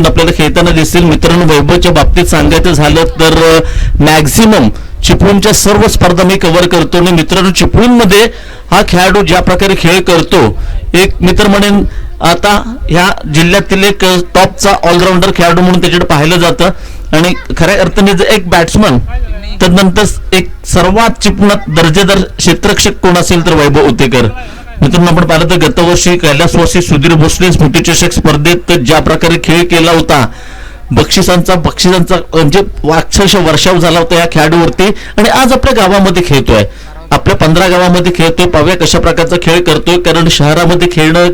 स्पर्धेतून आपल्याला खेळताना दिसेल. मित्रांनो, वैभवच्या बाबतीत सांगायचं झालं तर मॅक्झिमम चिपळूणच्या सर्व स्पर्धा मी कव्हर करतो. आणि मित्रांनो, चिपळूणमध्ये हा खेळाडू ज्या प्रकारे खेळ करतो, एक मित्र म्हणेन आता ह्या जिल्ह्यातील एक टॉपचा ऑलराऊंडर खेळाडू म्हणून त्याच्याकडे पाहिलं जातं. आणि खऱ्या अर्थाने एक बॅट्समन, त्यानंतर एक सर्वात चिपळूणात दर्जेदार क्षेत्ररक्षक कोण असेल तर वैभव उतेकर. मित्रांनो, आपण पाहिलं तर गतवर्षी कैलासवासी सुधीर भोसले स्मृतिचषक स्पर्धेत ज्या प्रकारे खेळ केला होता, बक्षिसांचा म्हणजे अक्षरशः वर्षाव झाला होता या खेळाडूवरती. आणि आज आपल्या गावामध्ये खेळतोय, आपल्या 15 गावामध्ये खेळतोय. पाहूया कशा प्रकारचा खेळ करतोय, कारण शहरामध्ये खेळणं,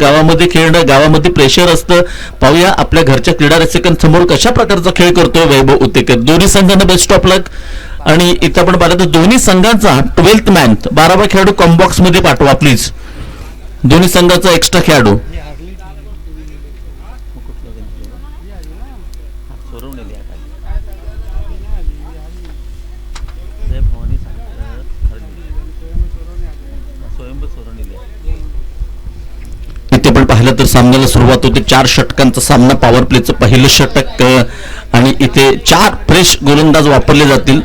गावामध्ये प्रेशर असतं. पाहूया आपल्या घरच्या क्रीडा रसिकांसमोर कशा प्रकारचा खेळ करतोय वैभव उतेकर. दोन्ही संघांना बेस्ट ऑफ लक. आणि इथं आपण पाहिलं तर दोन्ही संघांचा 12th मॅन 12वा खेळाडू कॉम्बॉक्स मध्ये पाठवा प्लीज. दोन्ही संघाचा एक्स्ट्रा खेळाडू. इथे पण पाहिलं तर सामन्याला सुरुवात होते. 4 षटकांचा सामना, पॉवर प्लेचं पहिलं षटक. आणि इथे 4 फ्रेश गोलंदाज वापरले जातील.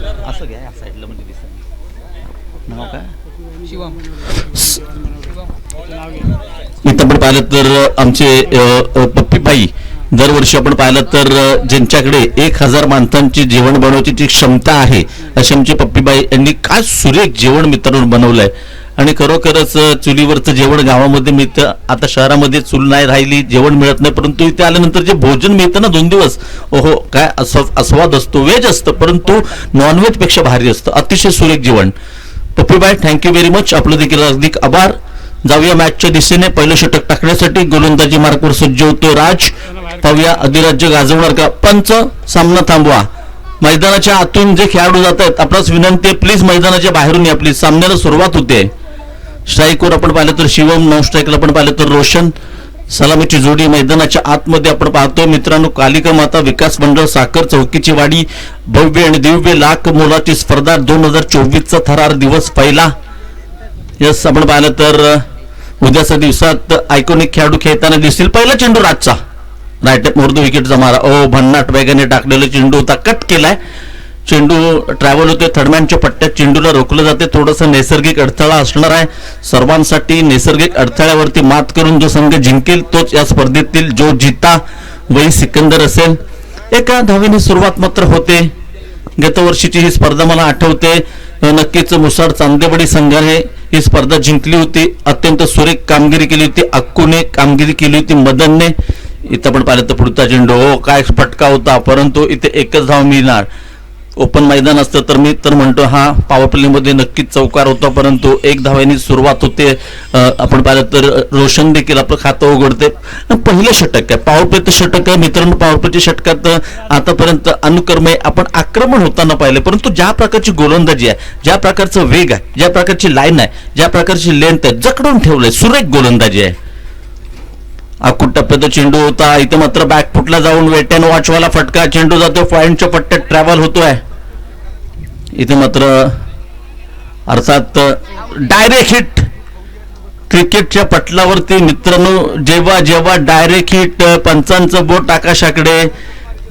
इथं पण पाहिलं तर आमचे पप्पीबाई, दरवर्षी आपण पाहिलं तर ज्यांच्याकडे 1000 माणसांची जेवण बनवण्याची क्षमता आहे, अशी आमची पप्पीबाई यांनी काय सुरेख जेवण मित्रांनो बनवलंय. आणि खरोखरच चुलीवरचं जेवण गावामध्ये मिळतं. आता शहरामध्ये चूल नाही राहिली, जेवण मिळत नाही, परंतु इथे आल्यानंतर जे भोजन मिळतं ना 2 दिवस, ओहो काय आस्वाद असतो. व्हेज असतं परंतु नॉनव्हेज पेक्षा भारी असतं. अतिशय सुरेख जेवण. पप्पीबाई, थँक्यू व्हेरी मच. आपलं देखील अगदी आभार. जाऊया मॅचच्या दिशेने. पहिलं षटक टाकण्यासाठी गोलंदाजी मार्कवर सज्ज होतो राज. पाहूया अधिराज्य गाजवणार का. पंच, सामना थांबवा. मैदानाच्या आतून जे खेळाडू जात आहेत, आपणास विनंती आहे प्लीज मैदानाच्या बाहेरून या प्लीज. सामन्याला सुरुवात होते. स्ट्राईकवर आपण पाहिलं तर शिवम, नॉन स्ट्राईकला आपण पाहिलं तर रोशन. सलामीची जोडी मैदानाच्या आतमध्ये आपण पाहतोय. मित्रांनो, कालिका माता विकास मंडळ साखर चौकीची वाडी, भव्य आणि दिव्य लाख मोलाची स्पर्धा 2024चा थरार दिवस पहिला. यस, आपण पाहिलं तर उद्याच्या दिवसात आयकॉनिक खेळाडू खेळताना दिसतील. पहिला चेंडू राजचा, राईट मोर द विकेटचा मारा. ओ, भन्नाट वेगाने टाकलेला चेंडू होता, कट केलाय. चेंडू ट्रॅव्हल होते थर्डमॅनच्या पट्ट्यात, चेंडूला रोखलं जाते. थोडंसं नैसर्गिक अडथळा असणार आहे सर्वांसाठी. नैसर्गिक अडथळ्यावरती मात करून जो संघ जिंकेल तोच या स्पर्धेतील जो जिता वही सिकंदर असेल. एका धावेने सुरुवात मात्र होते. गतवर्षीची ही स्पर्धा मला आठवते. नक्कीच मुसाड चांदेवाडी संघाने ही स्पर्धा जिंकली होती. अत्यंत सुरेख कामगिरी केली होती. अक्कूने कामगिरी केली होती, मदनने. इथं पण पाहिलं तर पुढचा चेंडू, हो काय फटका होता, परंतु इथे एकच धाव मिळणार. ओपन मैदान असतं तर मी तर म्हणतो हा पॉवर प्लेमध्ये नक्कीच चौकार होता, परंतु 1 धावेने सुरुवात होते. आपण पाहिलं तर रोशन देखील आपलं खातं उघडते. पहिलं षटक आहे, पॉवर प्लेचं षटक आहे मित्रांनो. पॉवर प्लेच्या षटकात आतापर्यंत अनुक्रमे आपण आक्रमण होताना पाहिले, परंतु ज्या प्रकारची गोलंदाजी आहे, ज्या प्रकारचं वेग आहे, ज्या प्रकारची लाईन आहे, ज्या प्रकारची लेंथ आहे, जकडून ठेवलंय. सुरेख गोलंदाजी आहे. आकुट टप्प्यात चेंडू होता. इथे मात्र बॅकफुटला जाऊन वेट अँड वॉचवाला फटका. चेंडू जातो पॉइंटच्या पट्ट्यात, ट्रॅव्हल होतोय. इथे मात्र अर्थात डायरेक्ट हिट क्रिकेटच्या पटलावरती मित्रांनो. जेव्हा जेव्हा डायरेक्ट हिट, पंचांचं बोट आकाशाकडे,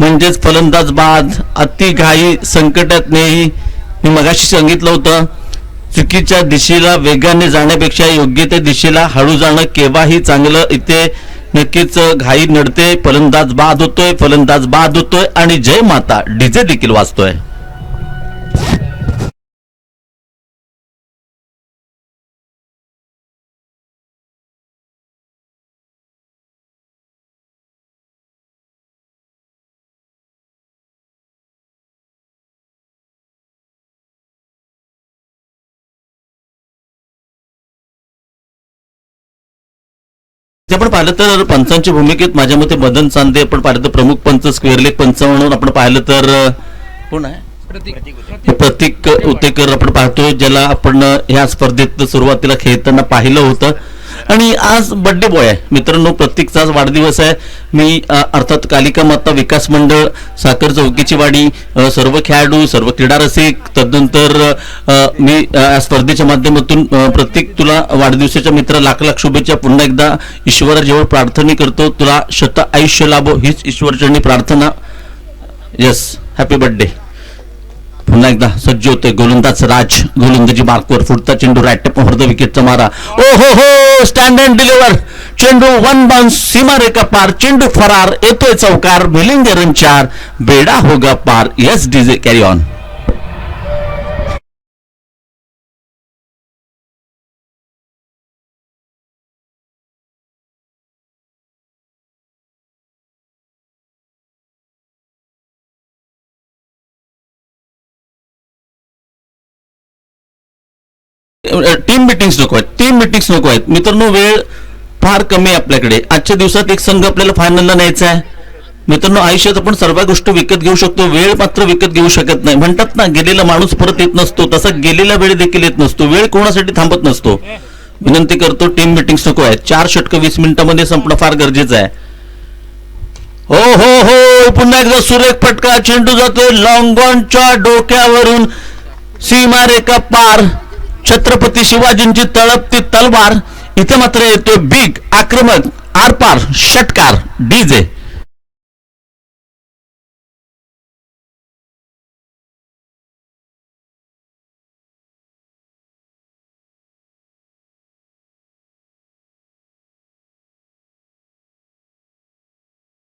म्हणजेच फलंदाज बाद. अति घाई संकटात नाही. मी मगाशी सांगितलं होतं, चुकीच्या दिशेला वेगाने जाण्यापेक्षा योग्य त्या दिशेला हळू जाणं केव्हाही चांगलं. इथे नक्कीच घाई नडते. फलंदाज बाद होतोय आणि जय माता डीजे देखील वाजतोय. आपण पाहिलं तर पंचांच्या भूमिकेत माझ्या मते मदन चांदे, आपण पाहिलं तर प्रमुख पंच, स्क्वेअर लेग पंच म्हणून आपण पाहिलं तर कोण आहे, प्रतीक उतेकर आपण पाहतोय, ज्याला आपण ह्या स्पर्धेत सुरुवातीला खेळताना पाहिलं होतं. आणि आज बर्थडे बॉय आहे मित्रांनो, प्रत्येकचाच वाढदिवस आहे. मी अर्थात कालिका माता विकास मंडळ, साखर चौकीची वाडी, सर्व खेळाडू, सर्व क्रीडा रसिक, तदनंतर मी या स्पर्धेच्या माध्यमातून प्रत्येक तुला वाढदिवसाच्या मित्र लाख लाख शुभेच्छा. पुन्हा एकदा ईश्वराजवळ प्रार्थना करतो, तुला शत आयुष्य लाभो हीच ईश्वरचरणी प्रार्थना. Yes, happy birthday. पुन्हा एकदा सज्ज होते गोलंदाज राज, गोलंदाजी मार्कवर फुटता चेंडू राईट टप ओव्हर द विकेटचा मारा. ओ हो हो, स्टँड अँड डिलिव्हर, चेंडू वन बाउन्स, सीमारेखा पार, चेंडू फरार, येतोय चौकार, मिलिंगे रन 4, बेडा होगा पार. Yes DJ, carry on. Team meetings नको आहेत, टीम मिटिंग्स नको आहेत मित्रांनो. वेळ फार कमी आहे आपल्याकडे. आजच्या दिवसात एक संघ आपल्याला फायनलला न्यायचा आहे मित्रांनो. आयुष्यात आपण सर्व गोष्टी विकत घेऊ शकतो, वेळ मात्र विकत घेऊ शकत नाही. म्हणतात ना, गेलेला माणूस परत येत नसतो, तसा गेलेला वेळ देखील येत नसतो. वेळ कोणासाठी थांबत नसतो. विनंती करतो, टीम मिटिंग्स नको आहेत. 4 षटकं 20 मिनिटांमध्ये संपणं फार गरजेचं आहे. हो हो हो, पुन्हा एकदा सुरेख फटका, चेंडू जातोय लॉंगॉनच्या डोक्यावरून, सीमारेखा पार, छत्रपती शिवाजींची तळपती तलवार. इथे मात्र येतोय बिग आक्रमक आरपार षटकार डीजे.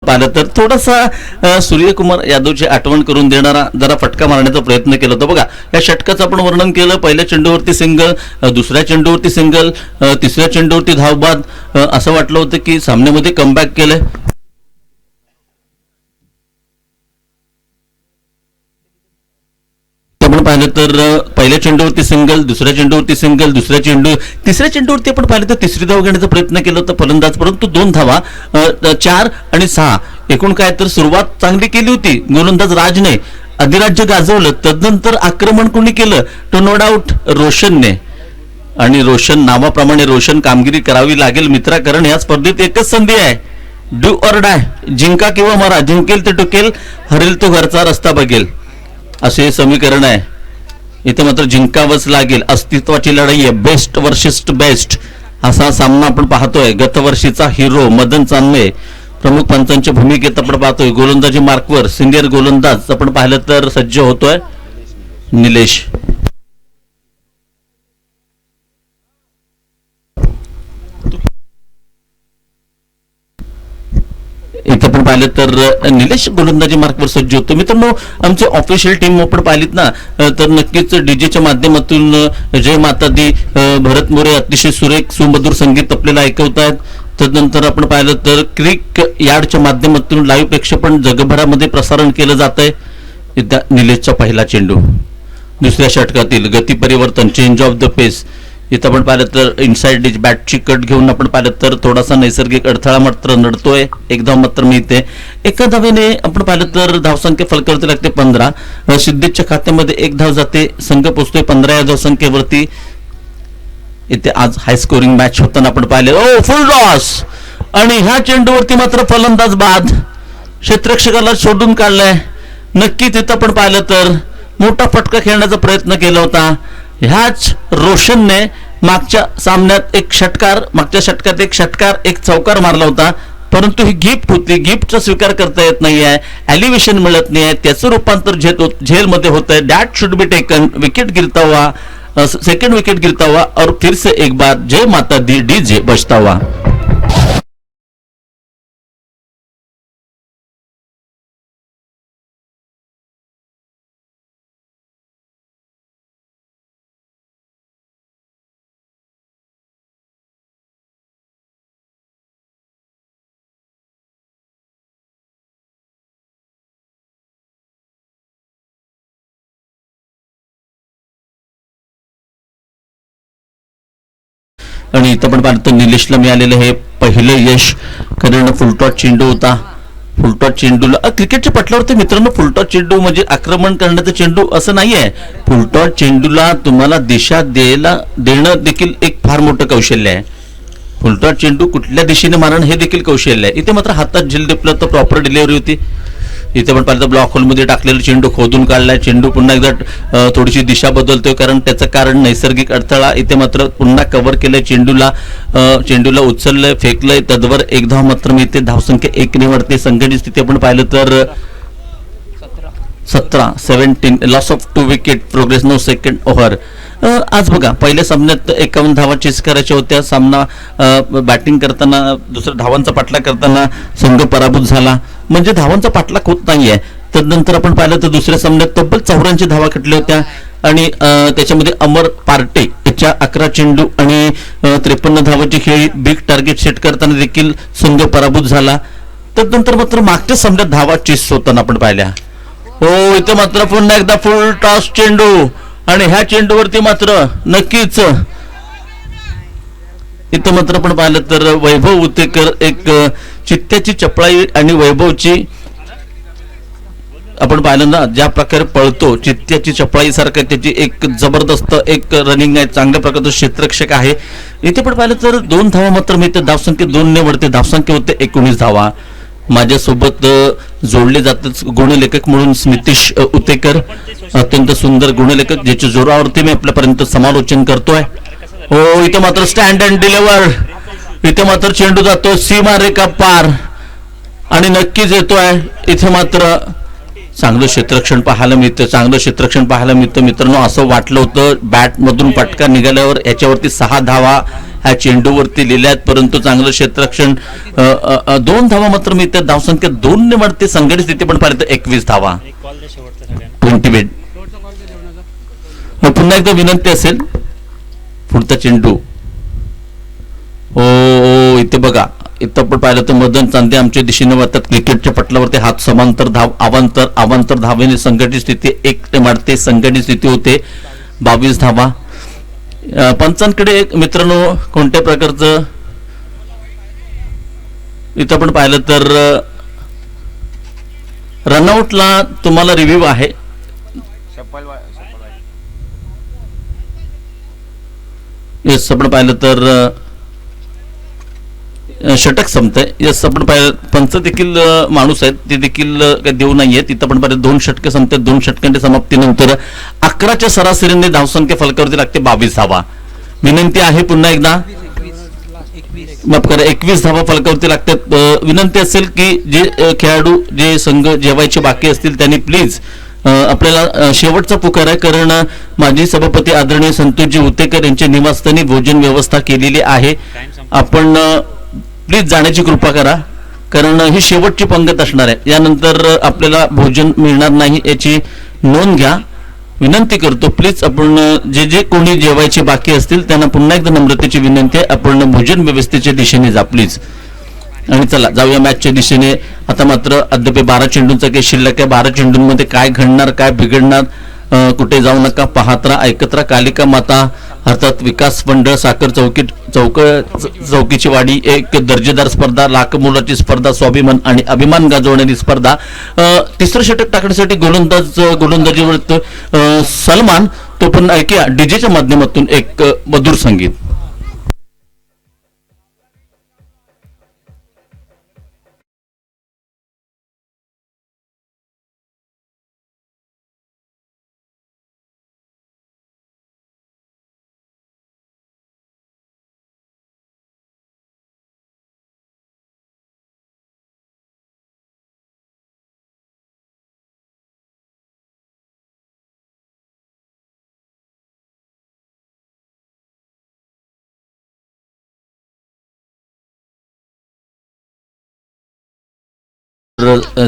पाहिलं तर थोडासा सूर्यकुमार यादवची आठवण करून देणारा जरा फटका मारण्याचा प्रयत्न केला होता. बघा, या षटकाचं आपण वर्णन केलं. पहिल्या चेंडूवरती सिंगल, दुसऱ्या चेंडूवरती सिंगल, तिसऱ्या चेंडूवरती धावबाद. असं वाटलं होतं की सामन्यामध्ये कमबॅक केलंय. आपण पाहिलं तर पहिल्या चेंडूवरती सिंगल, दुसऱ्या चेंडूवरती सिंगल, तिसऱ्या चेंडूवरती आपण पाहिलं तर तिसरी धाव घेण्याचा प्रयत्न केला होता फलंदाज, परंतु 2 धावा, 4 आणि 6. एकूण काय तर सुरुवात चांगली केली होती गोलंदाज राजने, अधिराज्य गाजवलं. तदनंतर आक्रमण कोणी केलं? टू नो डाऊट रोशनने. आणि रोशन नावाप्रमाणे रोशन कामगिरी करावी लागेल मित्रा, कारण या स्पर्धेत एकच संधी आहे, डू ऑर डाय, जिंका किंवा मरा. जिंकेल ते टुकेल, हरेल तो घरचा रस्ता बघेल, असे समीकरण आहे. इथे मात्र जिंकावंच लागेल. अस्तित्वाची लढाई आहे, बेस्ट वर्सेस बेस्ट असा सामना आपण पाहतोय. गतवर्षीचा हिरो मदन चांदणे प्रमुख पंचांच्या भूमिकेत आपण पाहतोय. गोलंदाजी मार्कवर सिनियर गोलंदाज आपण पाहिलं तर सज्ज होतोय निलेश. इथे आपण पाहिलं तर निलेश गोलंदाजी मार्कवर सज्ज होतो. मित्रांनो, आमची ऑफिशियल टीम आपण पाहिलीत ना, तर नक्कीच डीजेच्या माध्यमातून जय माता दी, भरत मोरे अतिशय सुरेख सुमधुर संगीत आपल्याला ऐकवतात. तदनंतर आपण पाहिलं तर क्रिक यार्डच्या माध्यमातून लाईव्ह प्रेक्षेपण जगभरामध्ये प्रसारण केलं जात आहे. इथं निलेशचा पहिला चेंडू, दुसऱ्या षटकातील गती परिवर्तन, चेंज ऑफ द पेस. इथं आपण पाहिलं तर इनसाइड डिच बॅटची कट घेऊन आपण पाहिलं तर थोडासा नैसर्गिक अडथळा मात्र नडतोय. एक धाव मात्र मिळते. एका धावेने आपण पाहिलं तर धावसंख्या फलकावरती लागते 15. सिद्धीच्या खात्यामध्ये एक धाव जाते, संघ पोहोचतोय 15 या धावसंख्येवरती. इथे आज हाय स्कोरिंग मॅच होताना आपण पाहिले. ओ फुल टॉस, आणि ह्या चेंडूवरती मात्र फलंदाज बाद, क्षेत्ररक्षकाला शोधून काढलाय. नक्कीच इथं आपण पाहिलं तर मोठा फटका खेळण्याचा प्रयत्न केला होता. ह्याच रोशनने मागच्या सामन्यात मागच्या षटकात एक षटकार, एक चौकार मारला होता, परंतु ही गिफ्ट होती. गिफ्टचा स्वीकार करता येत नाहीये, एलिव्हेशन मिळत नाहीये, त्याचं रूपांतर झेलमध्ये होत आहे. That should be taken. Wicket गिरता हुआ, सेकंड विकेट गिरता हुआ और फिर से एक बार जय माता दी डीजे बजता हुआ. आणि इथं पण पाहतो निलेशला मिळालेलं हे पहिलं यश, कारण फुलटॉस चेंडू होता. फुलटॉस चेंडूला क्रिकेटच्या पटलावरती मित्रांनो फुलटॉस चेंडू म्हणजे आक्रमण करण्याचा चेंडू असं नाहीये. फुलटॉस चेंडूला तुम्हाला दिशा देणं देखील एक फार मोठं कौशल्य आहे. फुलटॉस चेंडू कुठल्या दिशेने मारण हे देखील कौशल्य आहे. इथे मात्र हातात झेल टिपलं तर प्रॉपर डिलिव्हरी होती. इथे पण पाहिलं तर ब्लॉक होलमध्ये टाकलेला चेंडू खोदून काढलाय. चेंडू पुन्हा एकदा थोडीशी दिशा बदलतोय, कारण त्याचं कारण नैसर्गिक अडथळा. इथे मात्र पुन्हा कव्हर केलंय चेंडूला उचललंय, फेकलंय. तद्वर एक धाव मात्र मी इथे धावसंख्या 1 वाढते. संघटित स्थिती आपण पाहिलं तर 17 loss of 2 wicket, progress no second over. आज बघा पहिल्या सामन्यात 51 धावा चेस करायच्या होत्या. सामना बॅटिंग करताना दुसऱ्या धावांचा पाठलाग करताना संघ पराभूत झाला, म्हणजे धावांचा पाठलाग होत नाहीये. त्यानंतर आपण पाहिलं तर दुसऱ्या सामन्यात तब्बल 84 धावा कटल्या होत्या आणि त्याच्यामध्ये अमर पार्टे याच्या 11 चेंडू आणि 53 धावाची खेळी. बिग टार्गेट सेट करताना देखील संघ पराभूत झाला. त्यानंतर मात्र मागच्या सामन्यात धावा चेस होताना आपण पाहिल्या. हो, इथे मात्र पुन्हा एकदा फुल टॉस चेंडू आणि ह्या चेंडूवरती मात्र नक्कीच इथं मात्र आपण पाहिलं तर वैभव उतेकर एक चित्त्याची चपळाई आणि वैभवची आपण पाहिलं ना ज्या प्रकारे पळतो चित्त्याची चपळाई सारखं त्याची एक जबरदस्त एक रनिंग आहे. चांगल्या प्रकारचं क्षेत्ररक्षक आहे. इथे पण पाहिलं तर 2 धावा मात्र मिळते. धावसंख्या 2 ने वरते. धावसंख्या होते 19 धावा. माझ्यासोबत जोडले जातात गुणलेखक म्हणून स्मितिश उतेकर, अत्यंत सुंदर गुणलेखक ज्याच्या जोरावरती मी आपल्यापर्यंत समालोचन करतोय. हो, इथे मात्र स्टँड अँड डिलिव्हर. इथे मात्र चेंडू जातो सीमा रेखा पार आणि नक्कीच येतोय. इथे मात्र चांगलं क्षेत्ररक्षण पाहायला मिळतं. मित्रांनो, असं वाटलं होतं बॅट मधून पटका निघाल्यावर याच्यावरती 6 धावा ह्या चेंडूवरती लिहिल्यात, परंतु चांगलं क्षेत्ररक्षण. 2 धावा मात्र मी त्या धावसंख्या 2 ने वाढते. संघटित स्थिती पण पाहिलं तर 21 धावा. 20 पुन्हा एकदा विनंती असेल पुढचा चेंडू. ओ इथे बघा, इथं पण पाहिलं तर मदन चांदे आमच्या दिशेने वाटतात. क्रिकेटच्या पटलावरती हात समांतर धाव अवांतर धावेने संघटित स्थिती 1 ने वाढते. संघटित स्थिती होते 22 धावा. पंचांकडे एक मित्रांनो कोणत्या प्रकारचं इथं आपण पाहिलं तर रनआउटला तुम्हाला रिव्ह्यू आहे. येस, आपण पाहिलं तर षटक संपतंय. येस, आपण पाहिलं पंच देखील माणूस आहेत, ते देखील काही देऊ नाहीये. तिथं पण पाहिलं 2 षटके संपतात. 2 षटकांच्या समाप्तीनंतर 11च्या सरासरीने धावसंख्या फलकावरती लागते 22 धावा. विनंती आहे पुन्हा एकदा, माफ करा, 21 धावा फलकावरती लागतात. विनंती असेल की जे खेळाडू जे संघ जेवायचे बाकी असतील त्यांनी प्लीज आपल्याला शेवटचा पुकार आहे, कारण माजी सभापती आदरणीय संतोषजी उतेकर यांच्या निवासस्थानी भोजन व्यवस्था केलेली आहे. आपण प्लीज जाण्याची कृपा करा, कारण ही शेवटची पंगत असणार आहे. यानंतर आपल्याला भोजन मिळणार नाही याची नोंद घ्या. विनंती करतो प्लीज, आपण जे कोणी जेवायचे बाकी असतील त्यांना पुन्हा एकदा नम्रतेची विनंती आहे, आपण भोजन व्यवस्थेच्या दिशेने जा प्लीज. आणि चला जाऊया मॅचच्या दिशेने. आता मात्र अद्याप 12 चेंडूंचा काही शिल्लक आहे. 12 चेंडूंमध्ये काय घडणार, काय बिघडणार, कुठे जाऊ नका, पाहत राहा, ऐकत राहा. कालिका माता अर्थात विकास मंडळ साखर चौकीची वाडी एक दर्जेदार स्पर्धा, लाख मोलाची स्पर्धा, स्वाभिमान आणि अभिमान गाजवणारी स्पर्धा. तिसरं षटक टाकण्यासाठी गोलंदाजीवर सलमान, तो पण ऐकूया डीजेच्या माध्यमातून एक मधुर संगीत.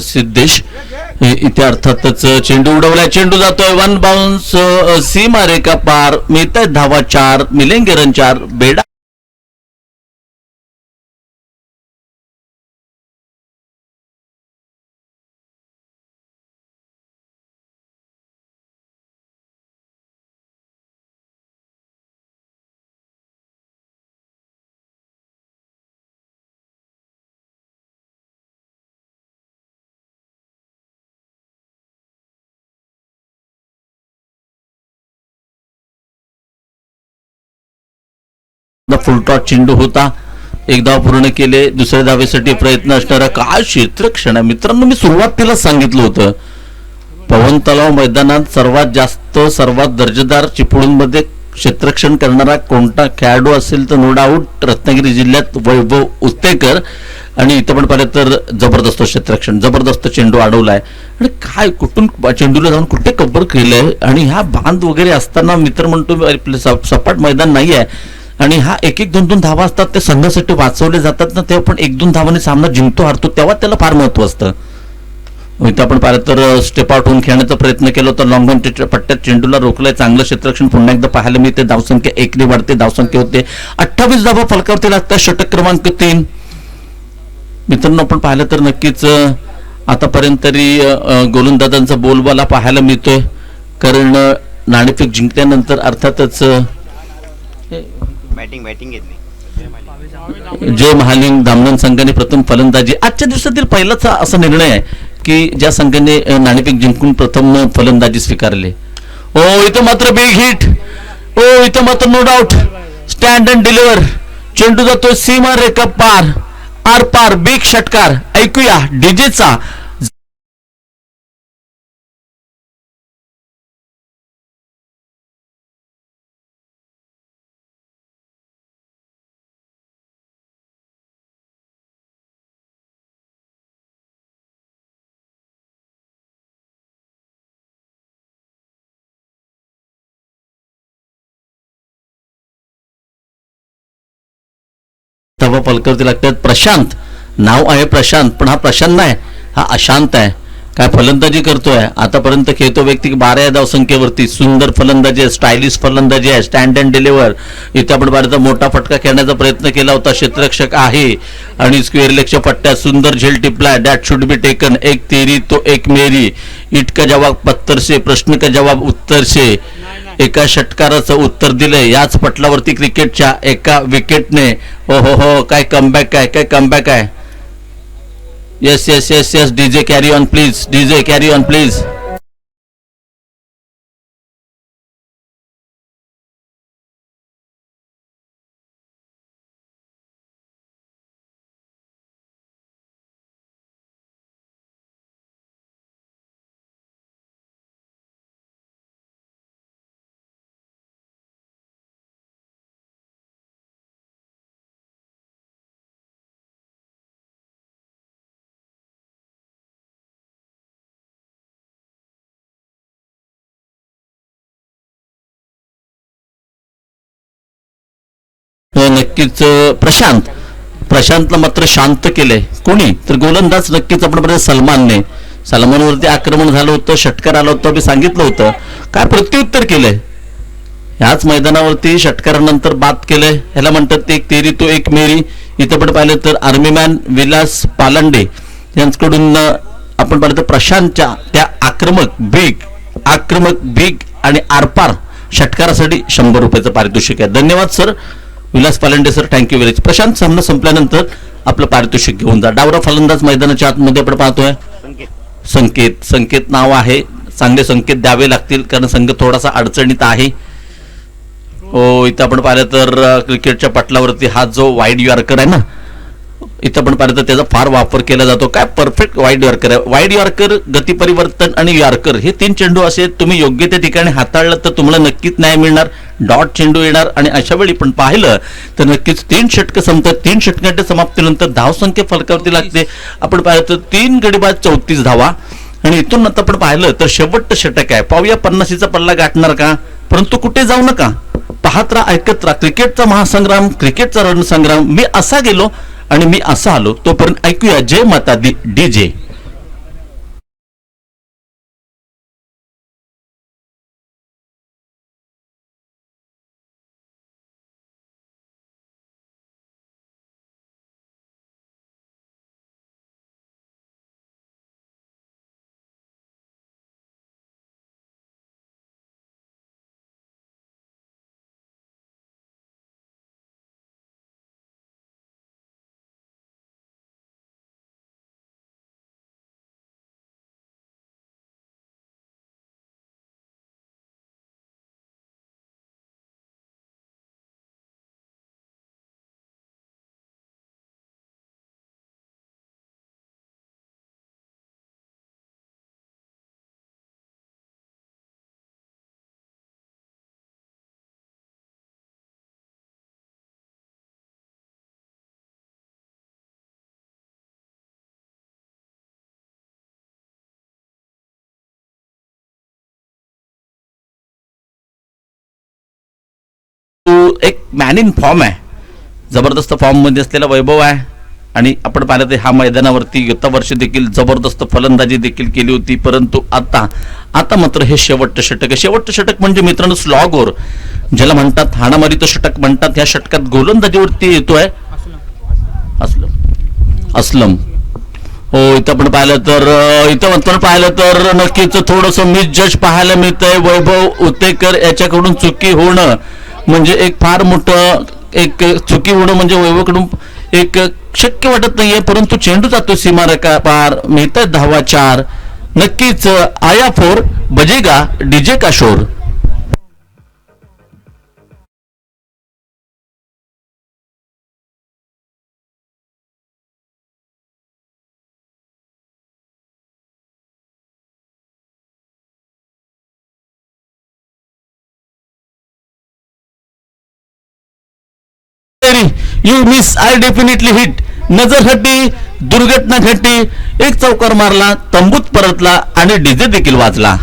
सिद्धेश इथे अर्थातच चेंडू उडवलाय. चेंडू जातोय 1 बाउन्स, सीमा रेखा पार. मिळतायत धावा 4, मिलेंगे रन 4. बेडा फुलटॉस चेंडू होता. एक धाव पूर्ण केले, दुसऱ्या धावेसाठी प्रयत्न असणारा काय क्षेत्ररक्षण आहे मित्रांनो. मी सुरुवातीला सांगितलं होतं पवन तलाव मैदानात सर्वात जास्त सर्वात दर्जेदार चिपळूणमध्ये क्षेत्ररक्षण करणारा कोणता खेळाडू असेल तर नो डाऊट रत्नागिरी जिल्ह्यात वैभव उत्तेकर. आणि इथं पण पाहिलं तर जबरदस्त क्षेत्ररक्षण, जबरदस्त चेंडू अडवलाय आणि काय कुठून चेंडूला जाऊन कुठे कव्हर केलंय. आणि ह्या बांध वगैरे असताना मित्र म्हणतो सपाट मैदान नाही आहे आणि हा एक एक दोन दोन धावा असतात ते संघासाठी वाचवले जातात ना, तेव्हा पण एक दोन धावाने सामना जिंकतो हारतो तेव्हा त्याला फार महत्व असतं. इथं आपण पाहिलं तर स्टेप आउट होऊन खेळण्याचा प्रयत्न केला होता, लॉंग ऑन पट्ट्यात चेंडूला रोखलाय. चांगलं क्षेत्ररक्षण पुन्हा एकदा पाहायला मिळते. धावसंख्या 1 वाढते, धावसंख्या होते 28 धावा फलकावरती लागतात. षटक क्रमांक 3 मित्रांनो आपण पाहिलं तर नक्कीच आतापर्यंत तरी गोलंदाजांचा बोलबाला पाहायला मिळतोय, कारण नाणेफेक जिंकल्यानंतर अर्थातच जय महालिंग धामणन संघाने प्रथम फलंदाजी. आजच्या दिवसातील पहिलाच असा निर्णय आहे की ज्या संघाने नाणेफेक जिंकून प्रथम फलंदाजी स्वीकारले. ओ इथं मात्र बिग हिट, ओ इथं मात्र no doubt stand and deliver. चेंडू जातोय सीमा रेखा पार, आर पार, बिग षटकार. ऐकूया डीजेचा. धावा फलकावरती लागतात. प्रशांत नाव आहे प्रशांत, पण हा प्रशांत नाही, हा अशांत आहे. काय फलंदाजी करतोय आतापर्यंत खेळतो व्यक्ती 12 धावसंख्येवरती. सुंदर फलंदाजी आहे, स्टायलिश फलंदाजी आहे, स्टँड अँड डिलिव्हर. इथे आपण भारतात मोठा फटका खेळण्याचा प्रयत्न केला होता. क्षेत्ररक्षक आहे आणि स्क्वेअर लेगच्या पट्ट्यात सुंदर झेल टिपलाय. That should be taken. एक तेरी तो एक मेरी. इट का जवाब पत्तर से, प्रश्न का जवाब उत्तर से. एका षटकाराचं उत्तर दिलंय याच पटलावरती क्रिकेटच्या एका विकेटने. हो हो हो, काय कमबॅक आहे, काय कमबॅक आहे. Yes yes yes yes, DJ carry on please, DJ carry on please. नक्कीच प्रशांत, प्रशांतला मात्र शांत केलंय कोणी तर गोलंदाज नक्कीच आपण सलमानने. सलमानवरती आक्रमण झालं होतं, षटकार आलं होतं, मी सांगितलं होतं काय प्रत्युत्तर केलंय. ह्याच मैदानावरती षटकारानंतर बाद केलंय. ह्याला म्हणतात एक तेरी तो एक मेरी. इथं पण पाहिलं तर आर्मीमॅन विलास पालांडे यांच्याकडून आपण पाहिलं तर प्रशांतच्या त्या आक्रमक बिग आणि आरपार षटकारासाठी 100 रुपयाचं पारितोषिक आहे. धन्यवाद sir Vilas Palande sir, thank you very much. Prashant सामना संपल्यानंतर आपलं पारितोषिक घेऊन जा. डावरा फलंदाज मैदानाच्या आतमध्ये आपण पाहतोय संकेत. संकेत नाव आहे, चांगले संकेत द्यावे लागतील कारण संघ थोडासा अडचणीत आहे. हो इथं आपण पाहिलं तर क्रिकेटच्या पटलावरती हा जो वाईड यॉर्कर आहे ना, इथं आपण पाहिलं तर त्याचा फार वापर केला जातो. काय परफेक्ट वाईड यॉर्कर आहे. वाईड यॉर्कर, गती परिवर्तन आणि यॉर्कर हे 3 चेंडू असे तुम्ही योग्य त्या ठिकाणी हाताळलं तर तुम्हाला नक्कीच न्याय मिळणार. डॉट चेंडू येणार आणि अशा वेळी पण पाहिलं तर नक्कीच 3 षटकं संपतात. 3 षटकांच्या समाप्तीनंतर धावसंख्या फलकावरती लागते. आपण पाहिलं तर 3 गडी बाद 34 धावा. आणि इथून आता आपण पाहिलं तर शेवटचं षटक आहे. पाहूया 50चा पल्ला गाठणार का. परंतु कुठे जाऊ नका, पाहत राहा, ऐकत राहा. क्रिकेटचा महासंग्राम, क्रिकेटचा रणसंग्राम. मी असा गेलो आणि मी असा आलो. तोपर्यंत ऐकूया जय माता दी डीजे. एक मॅन इन फॉर्म आहे, जबरदस्त फॉर्म मध्ये असलेला वैभव आहे. आणि आपण पाहिलं तर ह्या मैदानावरती गत वर्षी देखील जबरदस्त फलंदाजी देखील केली होती. परंतु आता मात्र हे शेवटचं षटक आहे. शेवटचं षटक म्हणजे मित्रांनो स्लॉग ओव्हर ज्याला म्हणतात, हाणामारीचं षटक म्हणतात. ह्या षटकात गोलंदाजीवरती येतोय असलम. हो, इथं आपण पाहिलं तर नक्कीच थोडंसं मिस जज पाहायला मिळतंय. वैभव उतेकर याच्याकडून चुकी होणं म्हणजे एक फार मोठं चुकी होणं म्हणजे वैभवकडून एक शक्य वाटत नाहीये. परंतु चेंडू जातो सीमारेखा पार, मिळतात धावा 4. नक्कीच आया 4 बजेगा डीजे का शोर. You miss, I definitely hit. नजर हटी, दुर्घटना घटी. एक चौकार मारला, तंबूत परतला आणि डीजे देखील वाजला.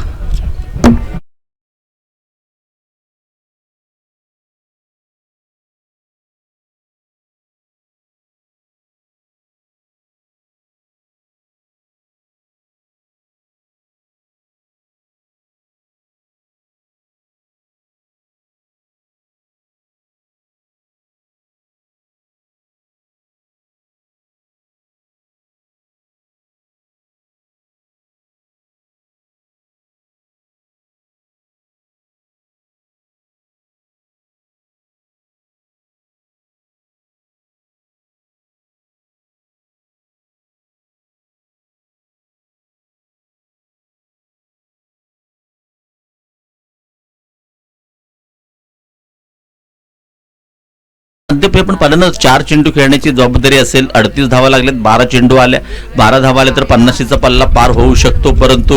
अद्याप आपण पाहिलं 4 चेंडू खेळण्याची जबाबदारी असेल. 38 धावा लागल्यात, 12 चेंडू आल्या. 12 धावा आल्या तर 50चा पल्ला पार होऊ शकतो. परंतु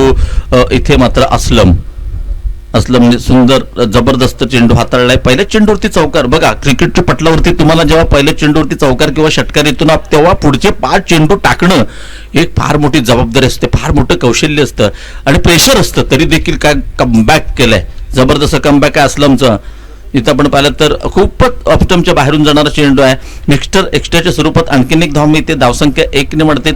इथे मात्र असलमने सुंदर जबरदस्त चेंडू हाताळलाय. पहिल्या चेंडूवरती चौकार. बघा, क्रिकेटच्या पटलावरती तुम्हाला जेव्हा पहिल्या चेंडूवरती चौकार किंवा षटकार येतो ना, तेव्हा पुढचे 5 चेंडू टाकणं एक फार मोठी जबाबदारी असते, फार मोठं कौशल्य असतं आणि प्रेशर असतं. तरी देखील काय कमबॅक केलंय, जबरदस्त कमबॅक आहे असलमचं. इथं आपण पाहिलं तर खूपच ऑप्टमच्या बाहेरून जाणारा चेंडू आहे. एक्स्ट्राच्या स्वरूपात आणखीन एक धाव मिळते. धावसंख्या 1 ने म्हणते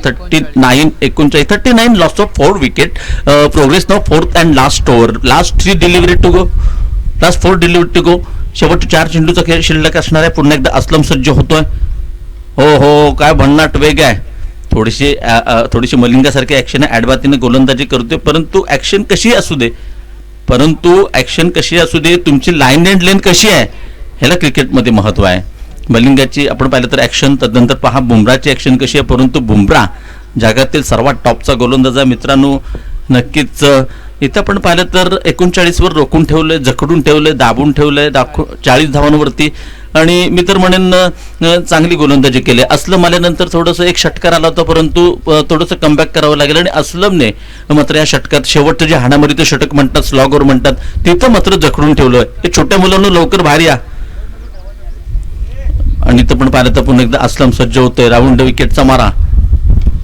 39 लॉस ऑफ 4 विकेट. प्रोग्रेस नाव 4th and last over. Last 4 delivery to go. शेवटच्या 4 चेंडूचा खेळ शिल्लक असणार आहे. पुन्हा एकदा असलम सज्ज होतोय. हो, काय भन्नाट वेग आहे. थोडीशी मलिंगासारखी ऍक्शन आहे. ऍडबातीने गोलंदाजी करतोय. परंतु ऍक्शन कशी असू दे, तुमची लाईन अँड लेन कशी आहे ह्याला क्रिकेटमध्ये महत्व आहे. मलिंगाची आपण पाहिलं तर ऍक्शन, तदनंतर पहा बुमराची ऍक्शन कशी आहे. परंतु बुमरा जगातील सर्वात टॉपचा गोलंदाज आहे मित्रांनो. नक्कीच इथं आपण पाहिलं तर 39 वर रोखून ठेवलंय, जखडून ठेवलंय, दाबून ठेवलंय 40 धावांवरती. आणि मी तर म्हणेन चांगली गोलंदाजी केली. असलम आल्यानंतर थोडंसं एक षटकार आला होता, परंतु थोडंसं कमबॅक करावं लागेल. आणि असलमने मात्र या षटकात शेवटचं जे हाणामारीचं षटक म्हणतात, स्लॉग ओव्हर म्हणतात, तिथं मात्र जखडून ठेवलं. हे छोट्या मुलांना लवकर बाहेर या. आणि इथं पण पाहिलं तर पुन्हा एकदा असलम सज्ज होतोय. राऊंड विकेटचा मारा.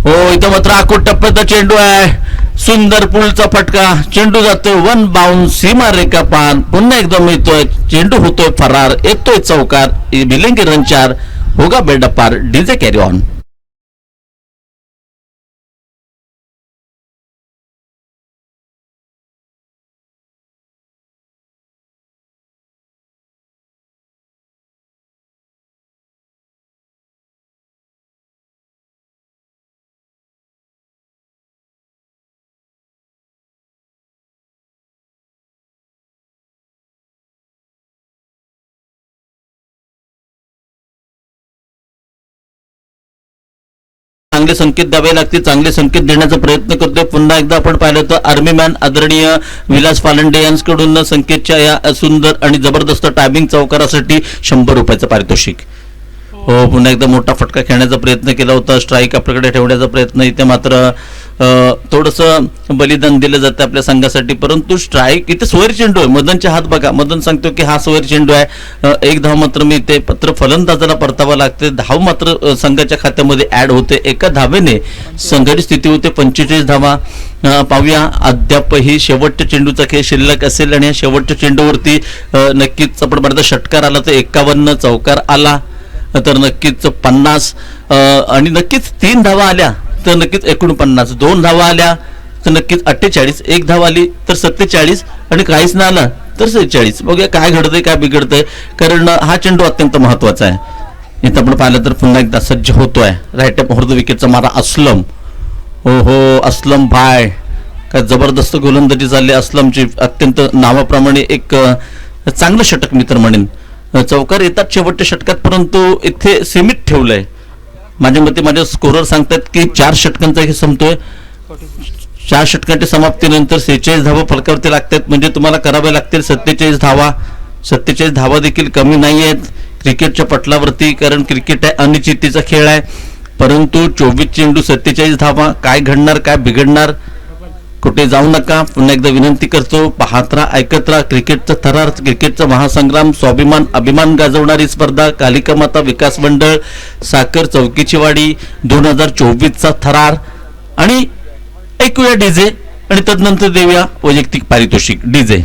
हो, इथं मात्र आखूट टप्प्याचा चेंडू आहे. सुंदर पुलचा फटका. चेंडू जातोय 1 बाउन्स, सीमारेखा पार. पुन्हा एकदा मिळतोय, चेंडू होतोय फरार, येतोय चौकार. मिलेंगे रन 4. होगा बेडा पार. DJ carry on. चांगले संकेत द्यावे लागतील. चांगले संकेत देण्याचा प्रयत्न करतोय. पुन्हा एकदा आपण पाहिलं तर आर्मी मॅन आदरणीय विलास फालंडे यांच्याकडून संकेतच्या या सुंदर आणि जबरदस्त टायमिंग चौकारासाठी 100 रुपयाचं पारितोषिक. हो, पुन्हा एकदा मोठा फटका खेळण्याचा प्रयत्न केला होता. स्ट्राईक आपल्याकडे ठेवण्याचा प्रयत्न. इथे मात्र थोडंसं बलिदान दिलं जातं आपल्या संघासाठी, परंतु स्ट्राईक इथे सोयरी चेंडू आहे. मदनचे हात बघा, मदन सांगतो की हा सोयरी चेंडू आहे, एक धाव मात्र मिळते, पत्र फलंदाजाला परतावा लागते, धाव मात्र संघाच्या खात्यामध्ये ऍड होते. एका धावेने संघाची स्थिती होते 45 धावा. पाहूया अद्यापही शेवटच्या चेंडूचा खेळ शिल्लक असेल आणि या शेवटच्या चेंडूवरती नक्कीच आपण म्हणतो षटकार आला तर 51, चौकार आला तर नक्कीच 50 आणि नक्कीच 3 धावा आल्या तर नक्कीच 49, 2 धावा आल्या तर नक्कीच 48, 1 धाव आली तर 47 आणि काहीच ना आला तर 46. बघूया काय घडतंय काय बिघडतंय, कारण हा चेंडू अत्यंत महत्वाचा आहे. इथं आपण पाहिलं तर पुन्हा एकदा सज्ज होतोय राईट ऑफ विकेटचा मारा असलम. हो असलम भाय, काय जबरदस्त गोलंदाजी झाली असलमची, अत्यंत नावाप्रमाणे एक चांगलं षटक मी तर म्हणेन. चौकार येतात शेवटच्या षटकात, परंतु इथे सीमित ठेवलंय. माझ्या मते माझे स्कोरर सांगतात की 4 षटकांचा हे संपतोय. 4 षटकांच्या समाप्तीनंतर 46 धावा फलकावरती लागतात, म्हणजे तुम्हाला करावे लागतील 47 धावा. 47 धावा देखील कमी नाही आहेत क्रिकेटच्या पटलावरती, कारण क्रिकेट आहे अनिश्चिततेचा खेळ आहे. परंतु 24 चेंडू 47 धावा, काय घडणार काय बिघडणार, कुठे जाऊ नका. पुन्हा एकदा विनंती करतो, पाहत राहा, ऐकत राहा. क्रिकेटचा थरार, क्रिकेटचा महासंग्राम, स्वाभिमान अभिमान गाजवणारी स्पर्धा, कालिका माता विकास मंडळ, साखर चौकीची वाडी 2024चा थरार. आणि ऐकूया डीजे आणि तदनंतर देऊया वैयक्तिक पारितोषिक. डीजे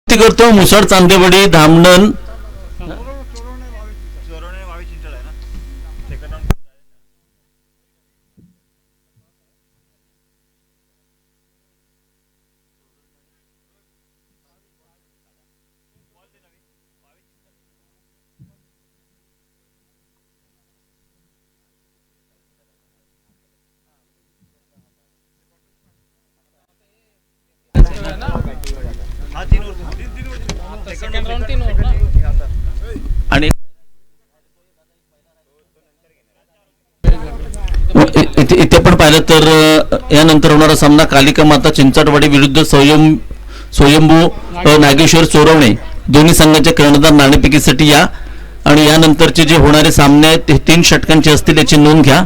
करतो. मुसळ चांदेवडी धामणन आणि इथे पण पाहिलं तर यानंतर होणारा सामना कालिका माता चिंचाटवाडी विरुद्ध स्वयंभू नागेश्वर चोरवणे, दोन्ही संघाच्या कर्णधार नाणेफेकीसाठी या. आणि यानंतरचे जे होणारे सामने आहेत ते 3 षटकांचे असतील याची नोंद घ्या.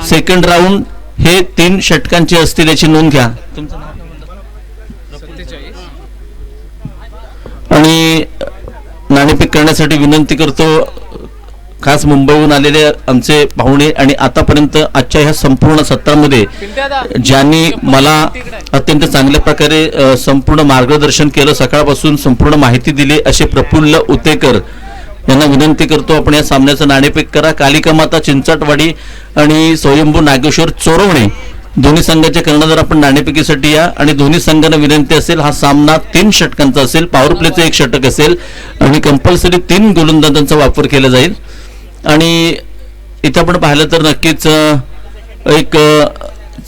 सेकंड राऊंड हे 3 षटकांचे असतील याची नोंद घ्या. आणि नाणेफेक करण्यासाठी विनंती करतो खास मुंबईहून आलेले आमचे पाहुणे आणि आतापर्यंत आजच्या ह्या संपूर्ण सत्रामध्ये ज्यांनी मला अत्यंत चांगल्या प्रकारे संपूर्ण मार्गदर्शन केलं, सकाळपासून संपूर्ण माहिती दिली, असे प्रफुल्ल उतेकर यांना विनंती करतो आपण या सामन्याचं नाणेफेक करा. कालिका माता चिंचाटवाडी आणि स्वयंभू नागेश्वर चोरवणे दोन्ही संघाचे कर्णधार आपण नाणेफेकीसाठी या. आणि दोन्ही संघांना विनंती असेल, हा सामना 3 षटकांचा असेल, पॉवर प्लेचं 1 षटक असेल आणि कंपल्सरी 3 गोलंदाजांचा वापर केला जाईल. आणि इथं आपण पाहिलं तर नक्कीच एक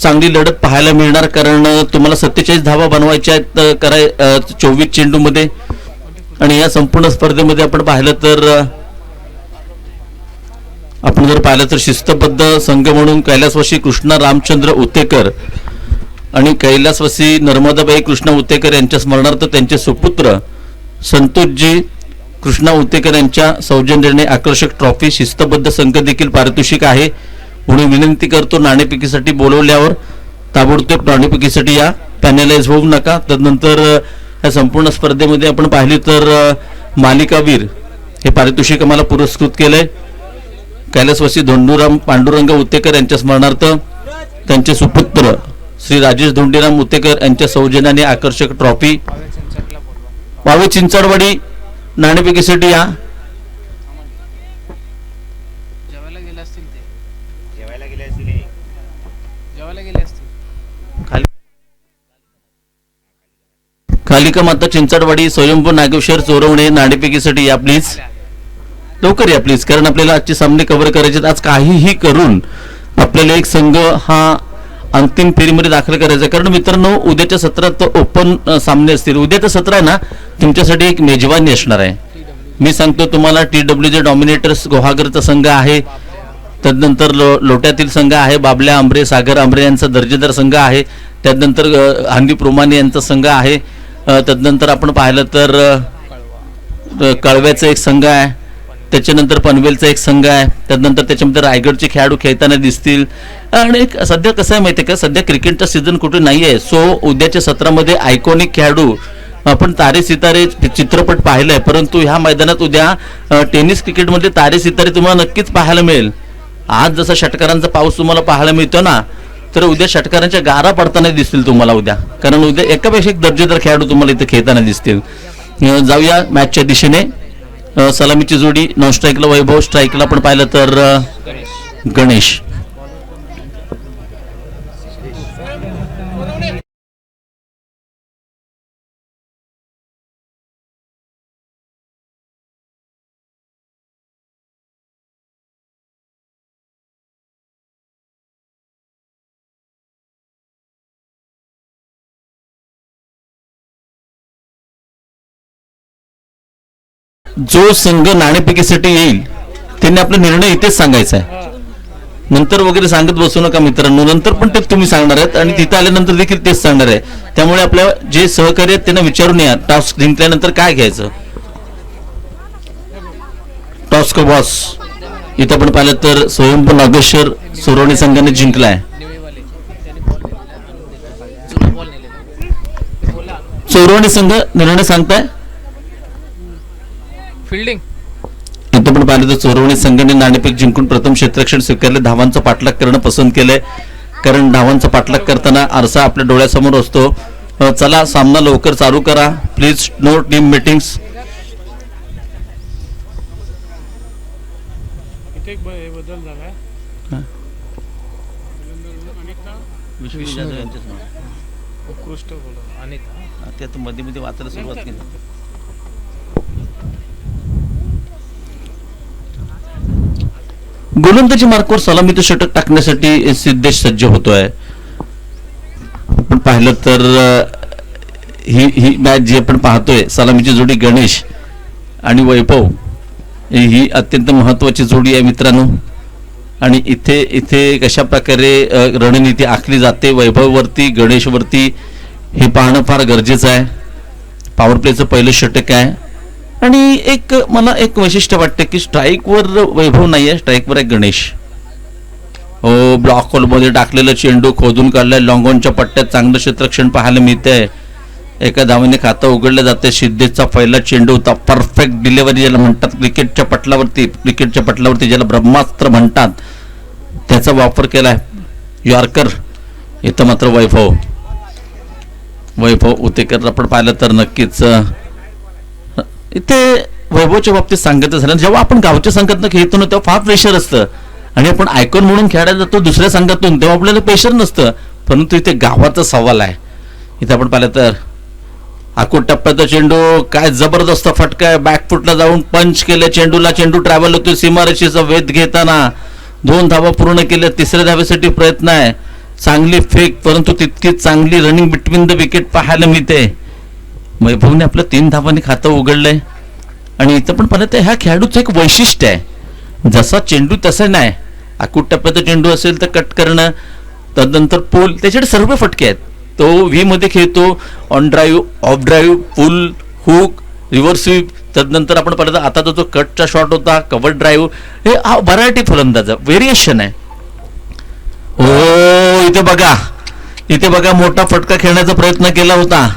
चांगली लढत पाहायला मिळणार, कारण तुम्हाला 47 धावा बनवायच्या आहेत 24 चेंडूमध्ये. आणि या संपूर्ण स्पर्धेमध्ये आपण पाहिलं तर शिस्तबद्ध संघ म्हणून कैलासवासी कृष्णा रामचंद्र उतेकर आणि कैलासवासी नर्मदाबाई कृष्णा उतेकर यांच्या स्मरणार्थ त्यांचे सुपुत्र संतोषजी कृष्णा उतेकर यांच्या सौजन्याने आकर्षक ट्रॉफी, शिस्तबद्ध संघ देखील पारितोषिक आहे. म्हणून विनंती करतो, नाणेफेकीसाठी बोलवल्यावर ताबडतोब नाणेफेकीसाठी या, पॅनलाइज होऊ नका. तदनंतर या संपूर्ण स्पर्धेमध्ये आपण पाहिली तर मालिकावीर हे पारितोषिक आम्हाला पुरस्कृत केलंय. कैलासवासी धोंडूराम पांडुरंग उतेकर यांच्या स्मरणार्थ त्यांचे सुपुत्र श्री राजेश धोंडीराम उतेकर यांच्या सौजन्याने आकर्षक ट्रॉफी. वावे चिंचाडवाडी नाणेफेकीसाठी या. कालिका माता चिंचाटवाडी स्वयंभू नागेश्वर चोरवणे नाणेफेकीसाठी या प्लीज, लवकर या प्लीज, कारण आपल्याला आजचे सामने कव्हर करायचे. आज काहीही करून आपल्याला एक संघ हा अंतिम फेरीमध्ये दाखल करायचं. कारण मित्रांनो, उद्याच्या सत्रात ओपन सामने असतील. उद्याचं सत्र आहे ना, तुमच्यासाठी एक मेजवानी असणार आहे. मी सांगतो तुम्हाला, TWJ डॉमिनेटर्स गुहागरचा संघ आहे. त्यानंतर लोट्यातील संघ आहे, बाबल्या आंबरे, सागर आंबरे यांचा दर्जेदार संघ आहे. त्यानंतर हांदी प्रोमाने यांचा संघ आहे. त्यानंतर आपण पाहिलं तर कळव्याचा एक संघ आहे. त्याच्यानंतर पनवेलचा एक संघ आहे. त्यानंतर त्याच्यामध्ये रायगडचे खेळाडू खेळताना दिसतील. आणि सध्या कसं आहे माहिती आहे का, सध्या क्रिकेटचा सीझन कुठे नाही आहे. सो उद्याच्या सत्रामध्ये आयकॉनिक खेळाडू, आपण तारे सितारे चित्रपट पाहिलाय, परंतु ह्या मैदानात उद्या टेनिस क्रिकेटमध्ये तारे सितारे तुम्हाला नक्कीच पाहायला मिळेल. आज जसा षटकारांचा पाऊस तुम्हाला पाहायला मिळतो ना, तर उद्या षटकारांच्या गारा पडताना दिसतील तुम्हाला उद्या. कारण उद्या एकापेक्षा एक दर्जेदार खेळाडू तुम्हाला इथे खेळताना दिसतील. जाऊया मॅचच्या दिशेने. सलामीची जोडी, नॉन स्ट्राईकला वैभव, स्ट्राईकला आपण पाहिलं तर गणेश. जो संघ नाणेफेकीसाठी येईल त्यांनी आपला निर्णय इथेच सांगायचा आहे. नंतर वगैरे सांगत बसू नका मित्रांनो. नंतर पण ते तुम्ही सांगणार आहेत आणि तिथे आल्यानंतर देखील तेच सांगणार आहे. त्यामुळे आपल्या जे सहकारी आहेत त्यांना विचारून या, टॉस जिंकल्यानंतर काय घ्यायचं. टॉस का बॉस इथं आपण पाहिलं तर स्वयंभू नागेश्वर सुरवणी संघाने जिंकलाय. सुरवणी संघ निर्णय सांगताय. फिल्डिंग इथं पण पाहिलं तर चोरवणी संघाने नाणेफेक जिंकून प्रथम क्षेत्ररक्षण स्वीकारले. धावांचा पाठलाग करणं पसंत केलंय, कारण धावांचा पाठलाग करताना आरसा आपल्या डोळ्यासमोर असतो. चला, सामना लवकर चालू करा प्लीज. No team meetings. बदल झालाय. उत्कृष्ट बोला आणि ते आता मध्ये मध्ये वाचायला सुरुवात केली. गोलंदाजी मार्कवर सलामीचं षटक टाकण्यासाठी सिद्धेश सज्ज होतोय. आपण पाहिलं तर ही मॅच जी आपण पाहतोय, सलामीची जोडी गणेश आणि वैभव, ही अत्यंत महत्वाची जोडी आहे मित्रांनो. आणि इथे इथे कशा प्रकारे रणनीती आखली जाते वैभववरती, गणेशवरती, हे पाहणं फार गरजेचं आहे. पॉवर प्लेचं पहिलं षटक आहे. आणि एक मला एक वैशिष्ट्य वाटतं की स्ट्राईकवर वैभव नाही आहे, स्ट्राईकवर आहे गणेश. हो, ब्लॉक होलमध्ये टाकलेलं चेंडू खोदून काढलाय. लॉंगॉनच्या पट्ट्यात चांगलं क्षेत्ररक्षण पाहायला मिळतंय. एका धावेने खातं उघडलं जाते. सिद्धेशचा पहिला चेंडू होता. परफेक्ट डिलिव्हरी ज्याला म्हणतात क्रिकेटच्या पटलावरती ज्याला ब्रह्मास्त्र म्हणतात, त्याचा वापर केलाय. यॉर्कर. इथं मात्र वैभव उतेकर आपण पाहिलं तर नक्कीच इथे वैभवच्या बाबतीत सांगायचं झालं, जेव्हा आपण गावच्या संघातून खेळतो ना तेव्हा फार प्रेशर असतं. आणि आपण आयकॉन म्हणून खेळायला जातो दुसऱ्या संघातून, तेव्हा आपल्याला प्रेशर नसतं. परंतु इथे गावाचा सवाल आहे. इथे आपण पाहिलं तर आकुट टप्प्याचा चेंडू, काय जबरदस्त फटका आहे. बॅकफुटला जाऊन पंच केलं चेंडूला. चेंडू ट्रॅव्हल होतो सीमारेषेचा वेध घेताना. 2 धावा पूर्ण केल्या. 3ऱ्या धावेसाठी प्रयत्न आहे. चांगली फेक, परंतु तितकीच चांगली रनिंग बिटवीन द विकेट पाहायला मिळते. वैभवने आपलं 3 धावांनी खातं उघडलंय. आणि इथं पण पाहिलं तर ह्या खेळाडूचं एक वैशिष्ट्य आहे, जसा चेंडू तसा नाही. आकुट टप्प्याचा चेंडू असेल तर कट करणं, त्यानंतर पोल, त्याच्याकडे सर्व फटके आहेत. तो व्ही मध्ये खेळतो. On drive, off drive, pull, hook, reverse sweep. त्यानंतर आपण पाहिलं आता जो कटचा शॉट होता, कव्हर ड्राईव्ह, हे हा व्हरायटी फलंदाजा व्हेरिएशन आहे. हो, इथे बघा मोठा फटका खेळण्याचा प्रयत्न केला होता.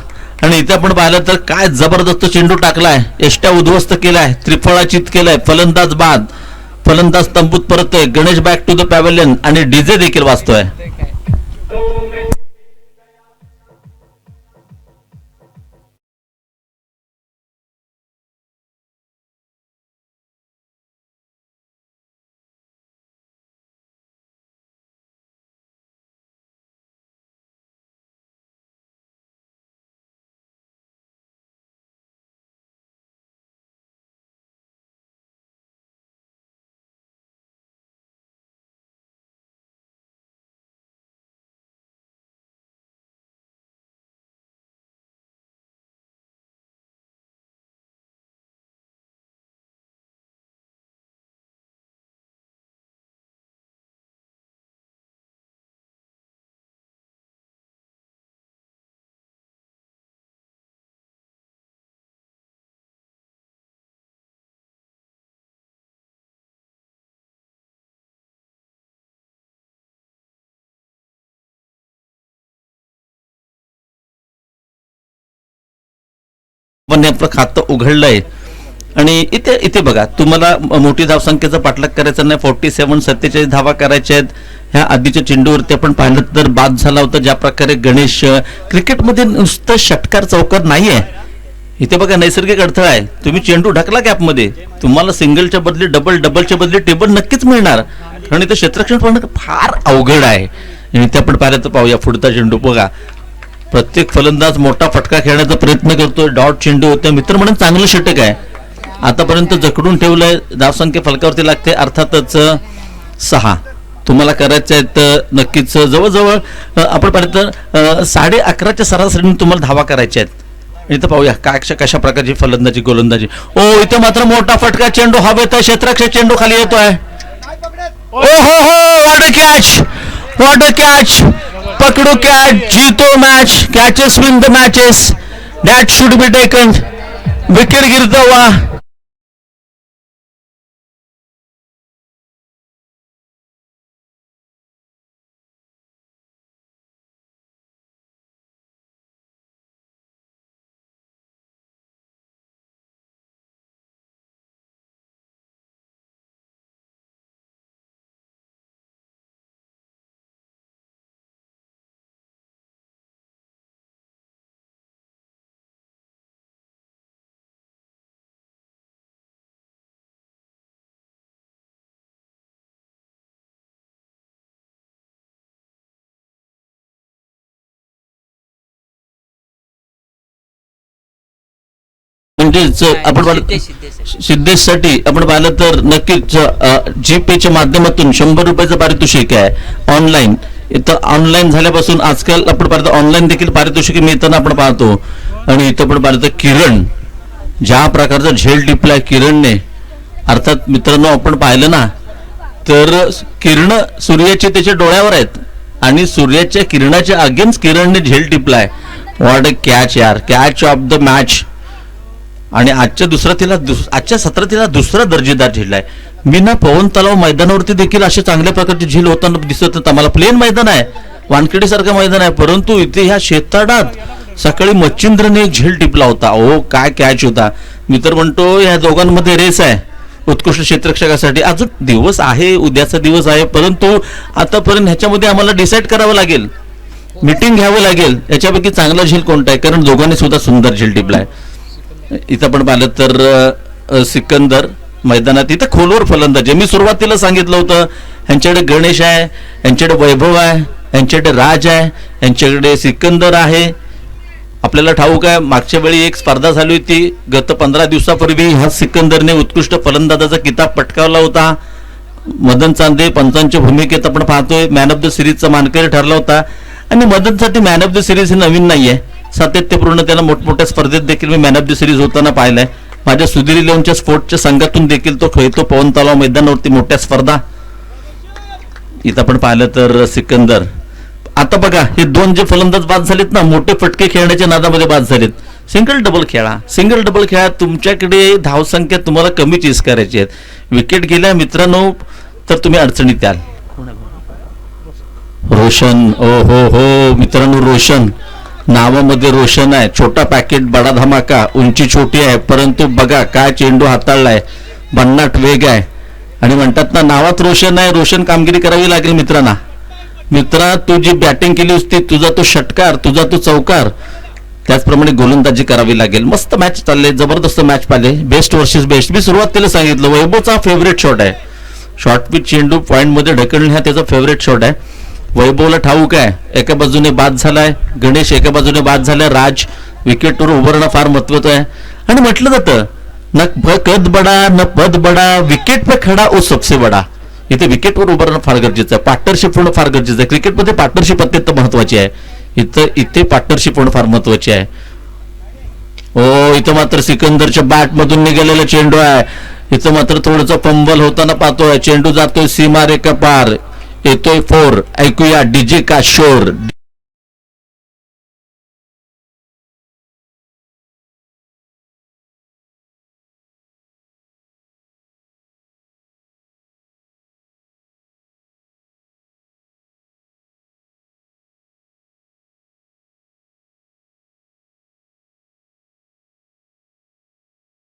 आणि इथे आपण पाहिलं तर काय जबरदस्त चेंडू टाकलाय. एष्ट्या उद्ध्वस्त केलाय, त्रिफळाचित केलाय. फलंदाज बाद, फलंदाज तंबूत परततोय. Ganesh back to the pavilion आणि डीजे देखील वाजतोय. पण आपलं खातं उघडलंय. आणि इथे इथे बघा, तुम्हाला मोठी धावसंख्येचा पाठलाग करायचा नाही. 47-47 धावा करायच्या आहेत. ह्या आधीच्या चेंडूवरती आपण पाहिलं तर बाद झाला होता. ज्या प्रकारे गणेश, क्रिकेटमध्ये नुसतं षटकार चौकार नाहीये. इथे बघा नैसर्गिक अडथळा आहे. तुम्ही चेंडू ढकला गॅपमध्ये, तुम्हाला सिंगलच्या बदली डबल, डबलच्या बदली टेबल नक्कीच मिळणार. कारण इथं क्षेत्ररक्षण पाहणं फार अवघड आहे. आणि इथे आपण पाहिलं तर पाहूया पुढचा चेंडू बघा. प्रत्येक फलंदाज मोठा फटका खेळण्याचा प्रयत्न करतोय. डॉट चेंडू होतं. मित्र म्हणून चांगलं षटक आहे. आतापर्यंत जखडून ठेवलंय. धावसंख्या फलकावरती लागते अर्थातच 6. तुम्हाला करायचं आहे तर नक्कीच जवळजवळ आपण पाहिलं तर 11:30च्या सरासरीने तुम्हाला धावा करायच्या आहेत. इथं पाहूया कशा प्रकारची फलंदाजी गोलंदाजी. ओ इथे मात्र मोठा फटका, चेंडू हवेत आहे. क्षेत्ररक्षक चेंडू खाली येतोय. ओ हो हो, what a catch, what a catch. पकडू कॅच, जीतो match. Catches win the matches. That should be taken. Wicket गिरतो वा. म्हणजेच आपण सिद्धेशसाठी आपण पाहिलं तर नक्कीच जी पेच्या माध्यमातून 100 रुपयाचं पारितोषिक आहे ऑनलाईन. इथं ऑनलाईन झाल्यापासून आजकाल आपण पाहतो ऑनलाईन देखील पारितोषिक मिळताना आपण पाहतो. आणि इथं आपण पाहतो किरण ज्या प्रकारचा झेल टिपलाय किरणने. अर्थात मित्रांनो आपण पाहिलं ना तर किरण सूर्याचे त्याच्या डोळ्यावर आहेत आणि सूर्याच्या किरणाच्या अगेन्स्ट किरणने झेल टिपलाय. व्हॉट अ कॅच यार, कॅच ऑफ द मॅच. आणि आजच्या सत्रातीला दुसरा दर्जेदार झेल आहे. मी ना पवन तलाव मैदानावरती देखील असे चांगल्या प्रकारचे झेल होताना दिसत होता. मला प्लेन मैदान आहे, वानखेडे सारखं मैदान आहे, परंतु इथे ह्या शेताडात सकाळी मच्छिंद्रने एक झेल टिपला होता. ओ काय कॅच होता. मी तर म्हणतो या दोघांमध्ये रेस आहे उत्कृष्ट क्षेत्ररक्षकासाठी. अजून दिवस आहे, उद्याचा दिवस आहे, परंतु आतापर्यंत ह्याच्यामध्ये आम्हाला डिसाईड करावं लागेल, मीटिंग घ्यावं लागेल याच्यापैकी चांगला झेल कोणता आहे. कारण दोघांनी सुद्धा सुंदर झेल टिपलाय. इथं पण पाहिलं तर सिकंदर मैदानात इथं खोलवर फलंदाज आहे. मी सुरुवातीला सांगितलं होतं ह्यांच्याकडे गणेश आहे, यांच्याकडे वैभव आहे, यांच्याकडे राज आहे, यांच्याकडे सिकंदर आहे. आपल्याला ठाऊक आहे मागच्या वेळी एक स्पर्धा झाली होती गत 15 दिवसापूर्वी. ह्या सिकंदरने उत्कृष्ट फलंदाजाचा किताब पटकावला होता. मदन चांदे पंचांच्या भूमिकेत आपण पाहतोय मॅन ऑफ द सिरीजचा मानकरी ठरला होता. आणि मदनसाठी मॅन ऑफ द सिरीज हे नवीन नाहीये, सातत्यपूर्ण त्याला मोठमोठ्या स्पर्धेत देखील मी मॅन ऑफ द सिरीज होताना पाहिलंय. माझ्या सुधीर इलेव्हनच्या स्पोर्ट्सच्या संघातून देखील तो खेळतो पवन तलाव मैदानावरती मोठ्या स्पर्धा. इथं आपण पाहिलं तर सिकंदर. आता बघा हे दोन जे फलंदाज बाद झालेत ना, मोठे फटके खेळण्याच्या नादामध्ये बाद झालेत. सिंगल डबल खेळा, सिंगल डबल खेळा. तुमच्याकडे धावसंख्या तुम्हाला कमी चेस करायची आहेत. विकेट गेल्या मित्रांनो तर तुम्ही अडचणीत याल. रोशन, ओ हो हो मित्रांनो, रोशन नावामध्ये रोशन आहे. छोटा पॅकेट बडा धमाका. उंची छोटी आहे परंतु बघा काय चेंडू हाताळलाय, भन्नाट वेग आहे. आणि म्हणतात ना नावात रोशन आहे, रोशन कामगिरी करावी लागेल मित्रांना. मित्रा तू जी बॅटिंग केली होती, तुझा तो षटकार, तुझा तो चौकार, त्याचप्रमाणे गोलंदाजी करावी लागेल. मस्त मॅच चालले, जबरदस्त मॅच पाहिले. Best versus best. मी सुरुवातीला सांगितलं वैभवचा फेवरेट शॉट आहे. शॉर्ट पिच चेंडू पॉइंट मध्ये ढकलणे हा त्याचा फेवरेट शॉट आहे. वैभवला ठाऊक आहे एका बाजूने बाद झालाय गणेश, एका बाजूने बाद झालाय राज. विकेटवर उभारणं फार महत्वाचं आहे. आणि म्हटलं जातं न कद बडा न पद बडा, विकेट पे खडा ओ सबसे बडा. इथे विकेटवर उभारणं फार गरजेचं आहे. पार्टनरशिप होणं फार गरजेचं आहे. क्रिकेटमध्ये पार्टनरशिप अत्यंत महत्वाची आहे. इथे पार्टनरशिप होणं फार महत्वाची आहे. ओ इथं मात्र सिकंदरच्या बॅट मधून निघालेला चेंडू आहे. इथं मात्र थोडंसं फंबल होताना पाहतोय. चेंडू जातोय सीमारेखा पार, येतोय 4. ऐकूया डीजे का शोर.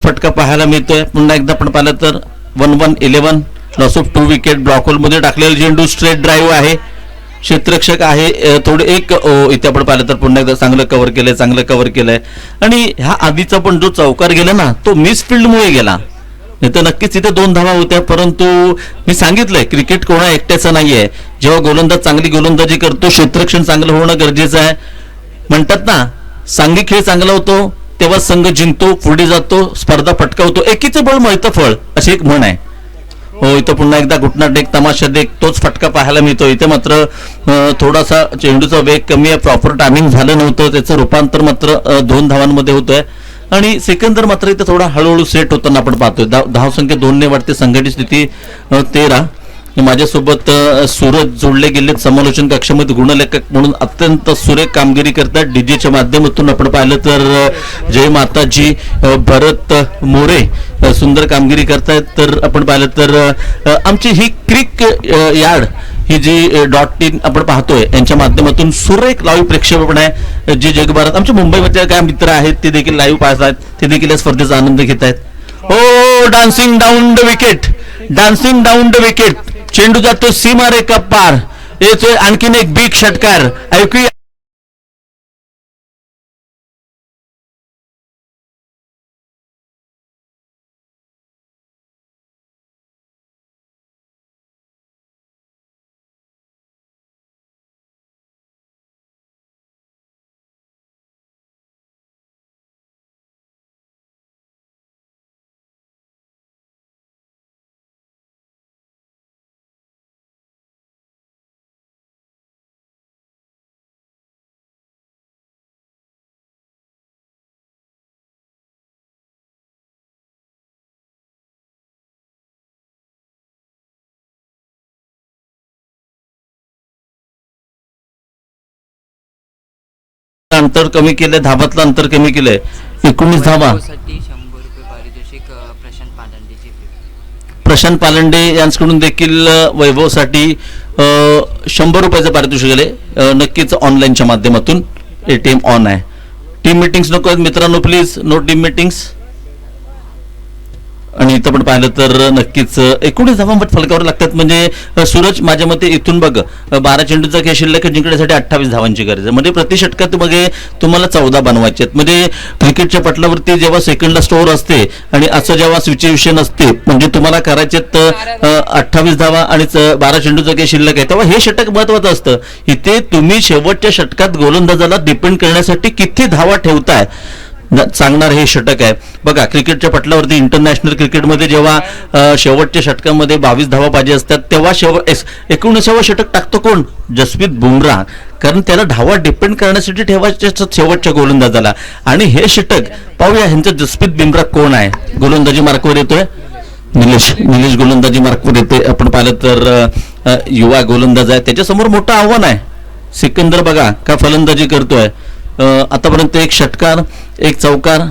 फटका पाहायला मिळतोय. पुन्हा एकदा आपण पाहिलं तर 1-1-11 loss of 2 wicket. Block hole मध्ये टाकलेला चेंडू स्ट्रेट ड्राईव्ह आहे. क्षेत्ररक्षक आहे थोडे एक इथे आपण पाहिलं तर पुन्हा एकदा चांगलं कव्हर केलंय. आणि ह्या आधीचा पण जो चौकार गेला ना तो मिस फील्डमुळे गेला, नाही तर नक्कीच तिथे 2 धावा होत्या. परंतु मी सांगितलंय क्रिकेट कोणा एकट्याचं नाहीये. जेव्हा गोलंदाज चांगली गोलंदाजी करतो क्षेत्ररक्षण चांगलं होणं गरजेचं आहे. म्हणतात ना सांघिक खेळ चांगला होतो तेव्हा संघ जिंकतो, पुढे जातो, स्पर्धा पटकावतो. एकीचे बळ मिळतं फळ अशी एक म्हण आहे. हो इथं पुन्हा एकदा घुटना टेक तमाशा देख तोच फटका पाहायला मिळतो. इथे मात्र थोडासा चेंडूचा वेग कमी आहे, प्रॉपर टायमिंग झालं नव्हतं, त्याचं रूपांतर मात्र 2 धावांमध्ये होतंय. आणि सेकंदर मात्र इथे थोडा हळूहळू सेट होताना आपण पाहतोय. धावसंख्या 2 ने वाढते, संघटित स्थिती 13. माझ्यासोबत सूरज जोडले गेले समालोचन कक्षामध्ये गुणलेखक म्हणून अत्यंत सुरेख कामगिरी करतात. डीजेच्या माध्यमातून आपण पाहिलं तर जय माताजी भरत मोरे सुंदर कामगिरी करतायत. तर आपण पाहिलं तर आमची ही क्रिक यार्ड ही जी .in आपण पाहतोय यांच्या माध्यमातून सुरेख लाईव्ह प्रेक्षेपण आहे. जे जगभरात आमच्या मुंबईमध्ये काय मित्र आहेत ते देखील लाईव्ह पाहतात, ते देखील या स्पर्धेचा आनंद घेत आहेत. हो डान्सिंग डाऊन द विकेट चेंडू जातो सीमारेखा पार. येतोय आणखीन एक बिग षटकार. ऐकूया अंतर कमी केलंय, धाबातलं अंतर कमी केलंय. 19 धावा. साठी 100 रुपये पारितोषिक प्रशांत पालंडेची. प्रशांत पालंडे यांच्याकडून देखील वैभवसाठी 100 रुपयाचं पारितोषिक आले. नक्कीच ऑनलाईनच्या माध्यमातून ATM ऑन आहे. टीम मिटिंग्स नको आहेत मित्रांनो, प्लीज नो टीम मिटिंग्स. आणि इथं पण पाहिलं तर नक्कीच 19 धावा फलकावर लागतात. म्हणजे सूरज माझ्या मते इथून बघ 12 चेंडूचा खेळ शिल्लक जिंकण्यासाठी 28 धावांची गरज आहे. म्हणजे प्रति षटकात बघे तुम्हाला 14 बनवायचे आहेत. म्हणजे क्रिकेटच्या पटलावरती जेव्हा सेकंडला स्टोअर असते आणि असं जेव्हा सिच्युएशन असते म्हणजे तुम्हाला करायचे 28 धावा आणि 12 चेंडूचा खेळ शिल्लक आहे तेव्हा हे षटक महत्वाचं असतं. इथे तुम्ही शेवटच्या षटकात गोलंदाजाला डिपेंड करण्यासाठी किती धावा ठेवताय सांगणार हे षटक आहे. बघा क्रिकेटच्या पटलावरती इंटरनॅशनल क्रिकेटमध्ये जेव्हा शेवटच्या षटकामध्ये 22 धावा पाहिजे असतात तेव्हा 19व्या षटक टाकतो कोण? जसप्रीत बुमराह. कारण त्याला धावा डिपेंड करण्यासाठी ठेवायचे असतात शेवटच्या गोलंदाजाला. आणि हे षटक पाहूया ह्यांचं जसप्रीत बुमराह कोण आहे. गोलंदाजी मार्कवर येतोय निलेश गोलंदाजी मार्कवर येते. आपण पाहिलं तर युवा गोलंदाज आहे, त्याच्यासमोर मोठं आव्हान आहे. सिकंदर बघा का फलंदाजी करतोय. आतापर्यंत 1 षटकार 1 चौकार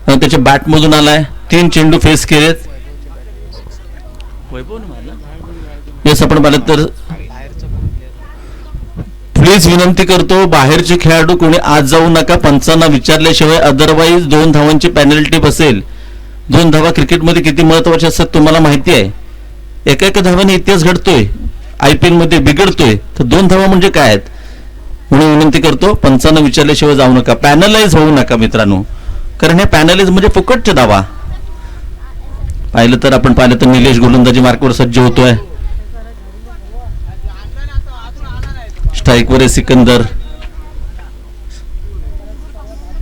त्याच्या बॅटमधून आलाय. 3 चेंडू फेस केलेत. येस आपण पाहिलं तर प्लीज विनंती करतो बाहेरचे खेळाडू कोणी आज जाऊ नका पंचांना विचारल्याशिवाय, अदरवाईज 2 धावांची पेनल्टी बसेल. 2 धावा क्रिकेटमध्ये किती महत्वाच्या असतात तुम्हाला माहिती आहे. एका धावाने इतिहास घडतोय, IPL मध्ये बिघडतोय, तर 2 धावा म्हणजे काय आहेत. म्हणून विनंती करतो पंचांना विचारल्याशिवाय जाऊ नका, पॅनलाइज होऊ नका मित्रांनो. कारण हे पॅनलाइज म्हणजे फुकटचे धावा. पाहिलं तर आपण पाहिलं तर निलेश गोलंदाजी मार्कवर सज्ज होतोय. स्ट्राईकवर आहे सिकंदर.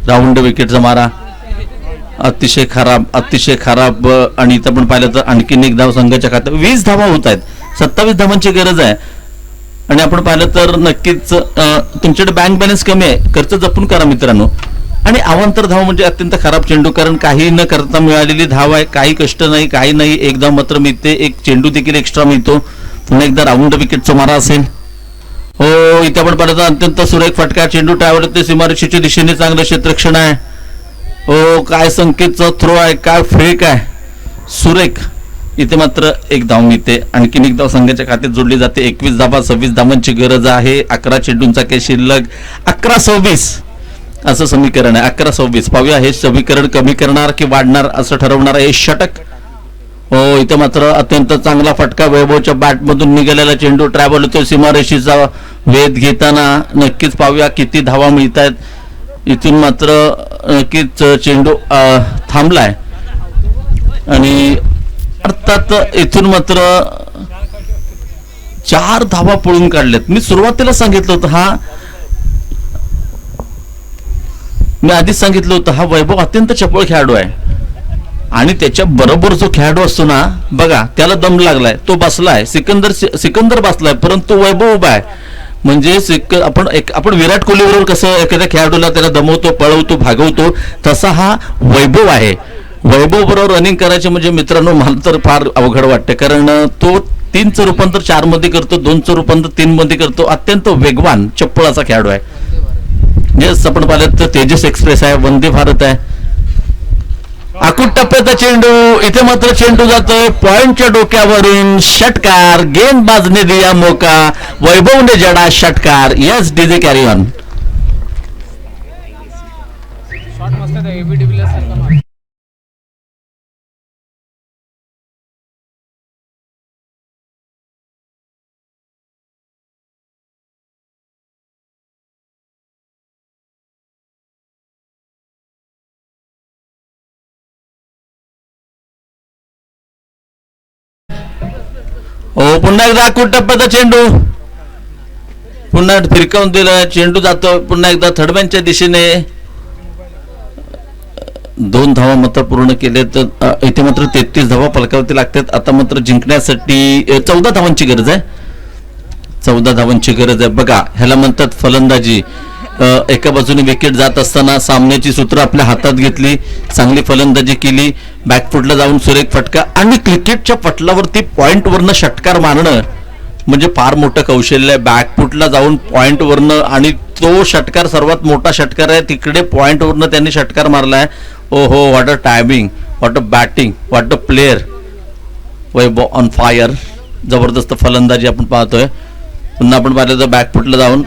राऊंड विकेटचा मारा अतिशय खराब. आणि इथं पण पाहिलं तर आणखीन 1 धाव संघाच्या खात्यात. 20 धावा होत आहेत, 27 धावांची गरज आहे. आणि आपण पाहिलं तर नक्कीच तुमच्याकडे बँक बॅलन्स कमी आहे, खर्च जपून करा मित्रांनो. आणि अवांतर धाव म्हणजे अत्यंत खराब चेंडू, कारण काही न करता मिळालेली धाव आहे, काही कष्ट नाही, काही नाही. 1 धाव मात्र मिळते, 1 चेंडू देखील एक्स्ट्रा मिळतो. पुन्हा एकदा राऊंड विकेटचा मारा असेल. हो इथे आपण पाहिलं अत्यंत सुरेख फटका, चेंडू टाळवत ते सीमारेषेच्या दिशेने चांगलं क्षेत्ररक्षण आहे. हो काय संकेतचा थ्रो आहे, काय फेक आहे, सुरेख. इथे मात्र 1 धाव मिळते, आणखीन 1 धाव संघाच्या खात्यात जोडली जाते. 21 धावा 26 धावांची गरज आहे. 11 चेंडूंचा खेळ शिल्लक 11-26. असं समीकरण आहे. 11-26 पाहूया हे समीकरण कमी करणार की वाढणार असं ठरवणार आहे षटक. हो, इथे मात्र अत्यंत चांगला फटका वैभवच्या बॅटमधून निघालेला चेंडू ट्रॅव्हल होतो सीमारेषेचा वेध घेताना. नक्कीच पाहूया किती धावा मिळत आहेत. इथून मात्र नक्कीच चेंडू थांबलाय आणि अर्थात इथून मात्र 4 धावा पळून काढल्यात. मी सुरुवातीला सांगितलं होतं मी आधीच सांगितलं होतं हा वैभव अत्यंत चपळ खेळाडू आहे आणि त्याच्या बरोबर जो खेळाडू असतो ना बघा त्याला दम लागलाय, तो बसलाय, सिकंदर बसलाय, परंतु वैभव उभा आहे. म्हणजे आपण विराट कोहली बरोबर कसं एखाद्या खेळाडूला त्याला दमवतो, पळवतो, भागवतो, तसा हा वैभव आहे. वैभव बरोबर रनिंग करायचे म्हणजे मित्रांनो मला तर फार अवघड वाटतं, कारण तो 3चं रूपांतर 4 मध्ये करतो, 2चं रूपांतर 3 मध्ये करतो. अत्यंत वेगवान चप्पळ असा खेळाडू आहे. येस, आपण पाहिलं तर तेजस एक्सप्रेस आहे, वंदे भारत आहे. आकुट टप्प्याचा चेंडू, इथे मात्र चेंडू जातोय पॉइंटच्या डोक्यावरून. षटकार, गेंदबाजने दिया मोका, वैभवने जडा षटकार. Yes DJ carry on. Shot मस्त आहे एबी डिव्हिलियर्स सारखा मार. हो, पुन्हा एकदा आकुट टप्प्याचा चेंडू, पुन्हा फिरकावून दिला, चेंडू जातो पुन्हा एकदा थर्डमॅनच्या दिशेने. 2 धावा मात्र पूर्ण केले तर इथे मात्र 33 धावा फलकावरती लागतात. आता मात्र जिंकण्यासाठी 14 धावांची गरज आहे. 14 धावांची गरज आहे. बघा ह्याला म्हणतात फलंदाजी. एका बाजूने विकेट जात असताना सामन्याची सूत्र आपल्या हातात घेतली, चांगली फलंदाजी केली, बॅकफुटला जाऊन सुरेख फटका आणि क्रिकेटच्या पटलावरती पॉइंटवरनं षटकार मारणं म्हणजे फार मोठं कौशल्य आहे. बॅकफुटला जाऊन पॉइंटवरनं, आणि तो षटकार सर्वात मोठा षटकार आहे, तिकडे पॉइंटवरनं त्यांनी षटकार मारलाय. ओहो, what a timing, what a batting, what a player. Vaibhav on fire. जबरदस्त फलंदाजी आपण पाहतोय. पुन्हा आपण पाहिलं तर बॅकफुटला जाऊन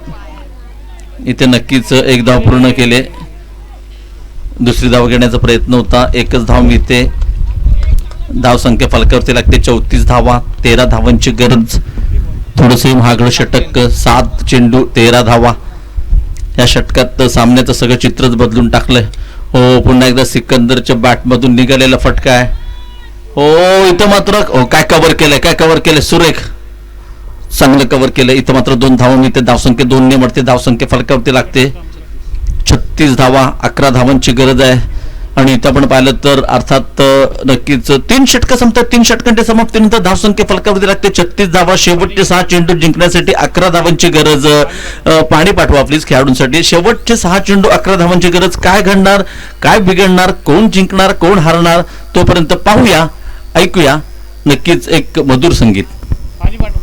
इथे नक्कीच 1 धाव पूर्ण केले. दुसरी धाव घेण्याचा प्रयत्न होता, 1च धाव मिळते. धाव संख्या फलकावरती लागते 34 धावा, 13 धावांची गरज. थोडंसं महागडं षटक, 7 चेंडू 13 धावा. या षटकात सामन्याचं सगळं चित्रच बदलून टाकलंय. हो, पुन्हा एकदा सिकंदरच्या बॅटमधून निघालेला फटका आहे. हो, इथं मात्र काय कव्हर केलंय सुरेख, चांगलं कव्हर केलं. इथं मात्र 2 धावा मिळते, धावसंख्या 2 ने मिळते, धावसंख्या फलकावरती लागते 36 धावा. 11 धावांची गरज आहे. आणि इथं आपण पाहिलं तर अर्थात नक्कीच 3 षटकं संपतात. 3 षटकांच्या समाप्तीनंतर धावसंख्या फलकावरती लागते 36 धावा. शेवटचे 6 चेंडू जिंकण्यासाठी 11 धावांची गरज. पाणी पाठवा प्लीज खेळाडूंसाठी. शेवटचे 6 चेंडू 11 धावांची गरज. काय घडणार, काय बिघडणार, कोण जिंकणार, कोण हारणार, तोपर्यंत पाहूया, ऐकूया नक्कीच एक मधुर संगीत. पाणी पाठव.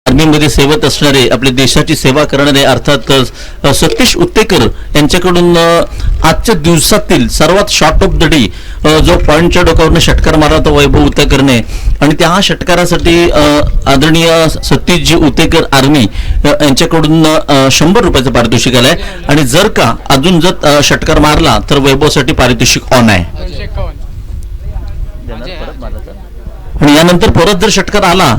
आर्मीमध्ये सेवत असणारे, आपल्या देशाची सेवा करणारे अर्थात सतीश उत्तेकर यांच्याकडून आजच्या दिवसातील सर्वात शॉर्ट ऑफ द डे जो पॉइंटच्या डोक्यावरनं षटकार मारला तो वैभव उत्तेकरने, आणि त्या षटकारासाठी आदरणीय सतीशजी उत्तेकर आर्मी यांच्याकडून 100 रुपयाचं पारितोषिक आलंय. आणि जर का अजून जर षटकार मारला तर वैभवसाठी पारितोषिक ऑन आहे. आणि यानंतर परत जर षटकार आला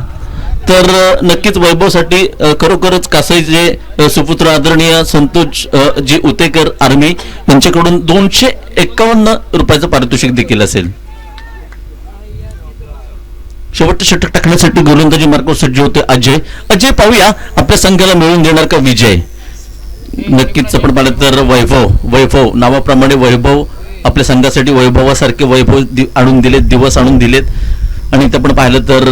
तर नक्कीच वैभवसाठी खरोखरच कासाईचे सुपुत्र आदरणीय संतोष जी उतेकर आर्मी यांच्याकडून 251 रुपयाचं पारितोषिक देखील असेल. शेवटचं षटक टाकण्यासाठी गोलंदाजी मार्गावर सज्ज होते अजय पाहूया आपल्या संघाला मिळवून देणार का विजय. नक्कीच आपण पाहिलं तर वैभव नावाप्रमाणे वैभव आपल्या संघासाठी वैभवासारखे वैभव आणून दिलेत, दिवस आणून दिलेत. आणि इथे आपण पाहिलं तर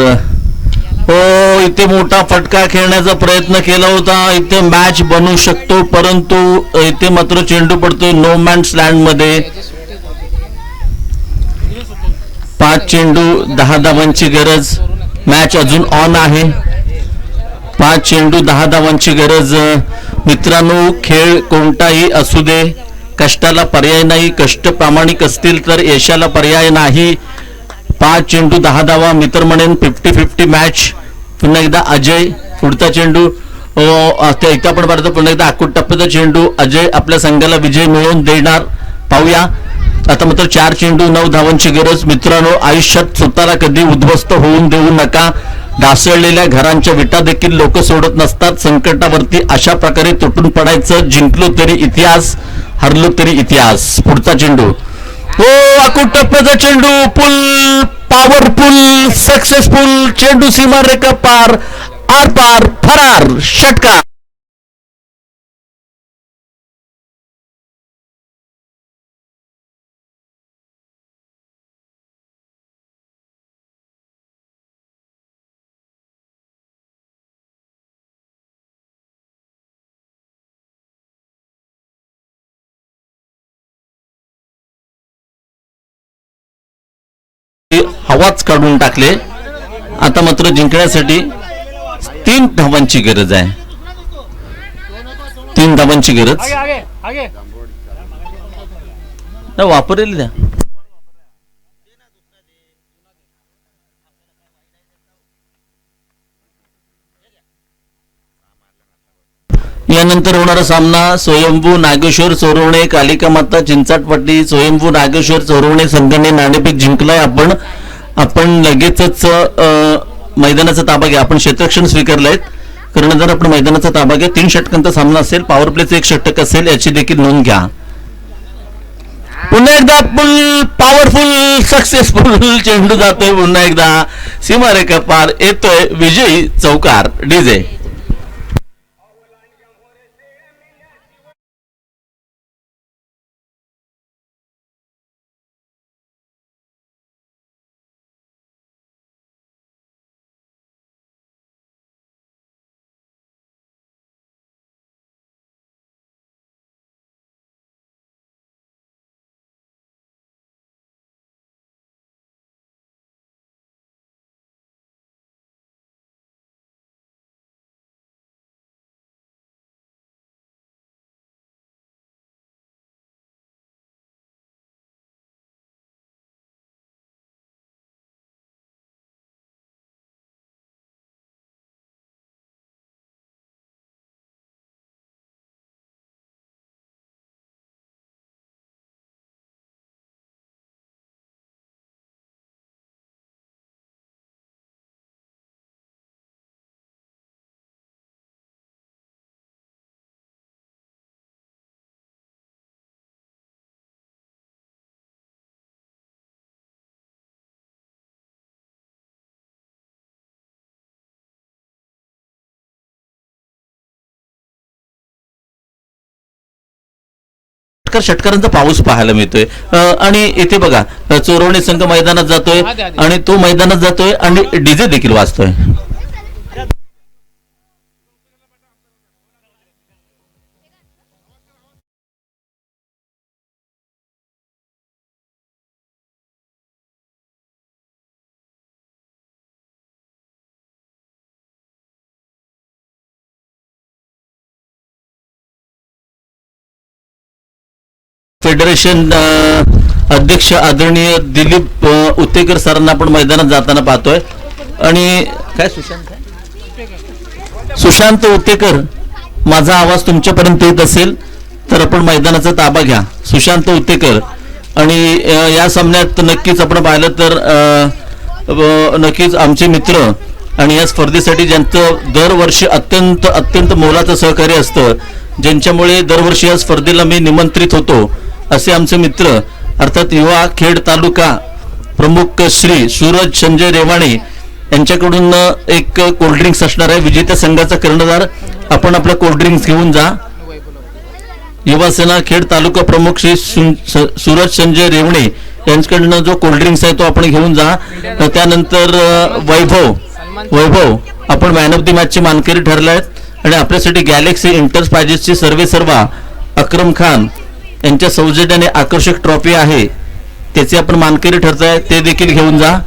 हो इथे मोठा फटका खेळण्याचा प्रयत्न केला होता, इथे मॅच बनू शकतो, परंतु इथे मात्र चेंडू पडतोय नो मॅन्स लँड मध्ये. 5 चेंडू 10 धावांची गरज, मॅच अजून ऑन आहे. 5 चेंडू 10 धावांची गरज. मित्रांनो खेळ कोणताही असू दे, कष्टाला पर्याय नाही. कष्ट प्रामाणिक असतील तर यशाला पर्याय नाही. 5 चेंडू 10 धावा, मित्र म्हणेन 50-50 मॅच. पुन्हा एकदा अजय पुढचा चेंडू इथं आपण पाहतो. पुन्हा एकदा आखूट टप्प्याचा चेंडू अजय आपल्या संघाला विजय मिळवून देणार. पाहूया आता मात्र 4 चेंडू 9 धावांची गरज. मित्रांनो आयुष्यात स्वतःला कधी उद्ध्वस्त होऊन देऊ नका. ढासळलेल्या घरांच्या विटा देखील लोक सोडत नसतात. संकटावरती अशा प्रकारे तुटून पडायचं. जिंकलो तरी इतिहास, हरलो तरी इतिहास. पुढचा चेंडू हो आखूट टप्प्याचा चेंडू, पुल पॉवरफुल सक्सेसफुल चेंडू सीमारेखा पार, आर पार फरार षटकार. हवाच काढून टाकले. आता मात्र जिंकण्यासाठी 3 धावांची गरज आहे. 3 धावांची गरज नाही वापरलेली द्या. यानंतर होणारा सामना स्वयंभू नागेश्वर चोरवणे कालिका माता चिंचाटपट्टी. स्वयंभू नागेश्वर चोरवणे संघाने नाणेफेक जिंकलाय. आपण लगेचच मैदानाचा ताबा घ्या. आपण क्षेत्ररक्षण स्वीकारलंय. कर्णधार आपण मैदानाचा ताबा घ्या. 3 षटकांचा सामना असेल. पॉवर प्लेचं 1 षटक असेल, याची देखील नोंद घ्या. पुन्हा एकदा पॉवरफुल सक्सेसफुल चेंडू जातोय. पुन्हा एकदा सीमारेखा पार येतोय विजयी चौकार डीजे. षटकारांचा पाऊस पाहायला मिळतोय. आणि इथे बघा चोरवणे संघ मैदानात जातोय आणि तो मैदानात जातोय आणि डीजे देखील वाजतोय. फेडरेशन अध्यक्ष आदरणीय दिलीप उतेकर सरांना आपण मैदानात जाताना पाहतोय. आणि काय सुशांत उतेकर, माझा आवाज तुमच्यापर्यंत येत असेल तर आपण मैदानाचा ताबा घ्या. सुशांत उतेकर. आणि या सामन्यात नक्कीच आपण पाहिलं तर नक्कीच आमचे मित्र आणि या स्पर्धेसाठी ज्यांचं दरवर्षी अत्यंत अत्यंत मोलाचं सहकार्य असतं, ज्यांच्यामुळे दरवर्षी या स्पर्धेला मी निमंत्रित होतो, असे आमचे मित्र अर्थात युवा खेड तालुका प्रमुख श्री सूरज संजय रेवाणे यांच्याकडून एक कोल्ड्रिंक्स असणार आहे. विजेत्या संघाचा कर्णधार आपण आपला कोल्ड्रिंक्स घेऊन जा. युवासेना खेड तालुका प्रमुख श्री सूरज संजय रेवणे यांच्याकडनं जो कोल्ड्रिंक्स आहे तो आपण घेऊन जा. त्यानंतर वैभव आपण मॅन ऑफ द मॅचचे मानकरी ठरले आहेत आणि आपल्यासाठी गॅलेक्सी एंटरप्राइजेसची सर्वेसर्वा अक्रम खान यांच्या सौजन्याने आकर्षक ट्रॉफी आहे, त्याचे आपण मानकरी ठरताय, ते देखील घेऊन जा.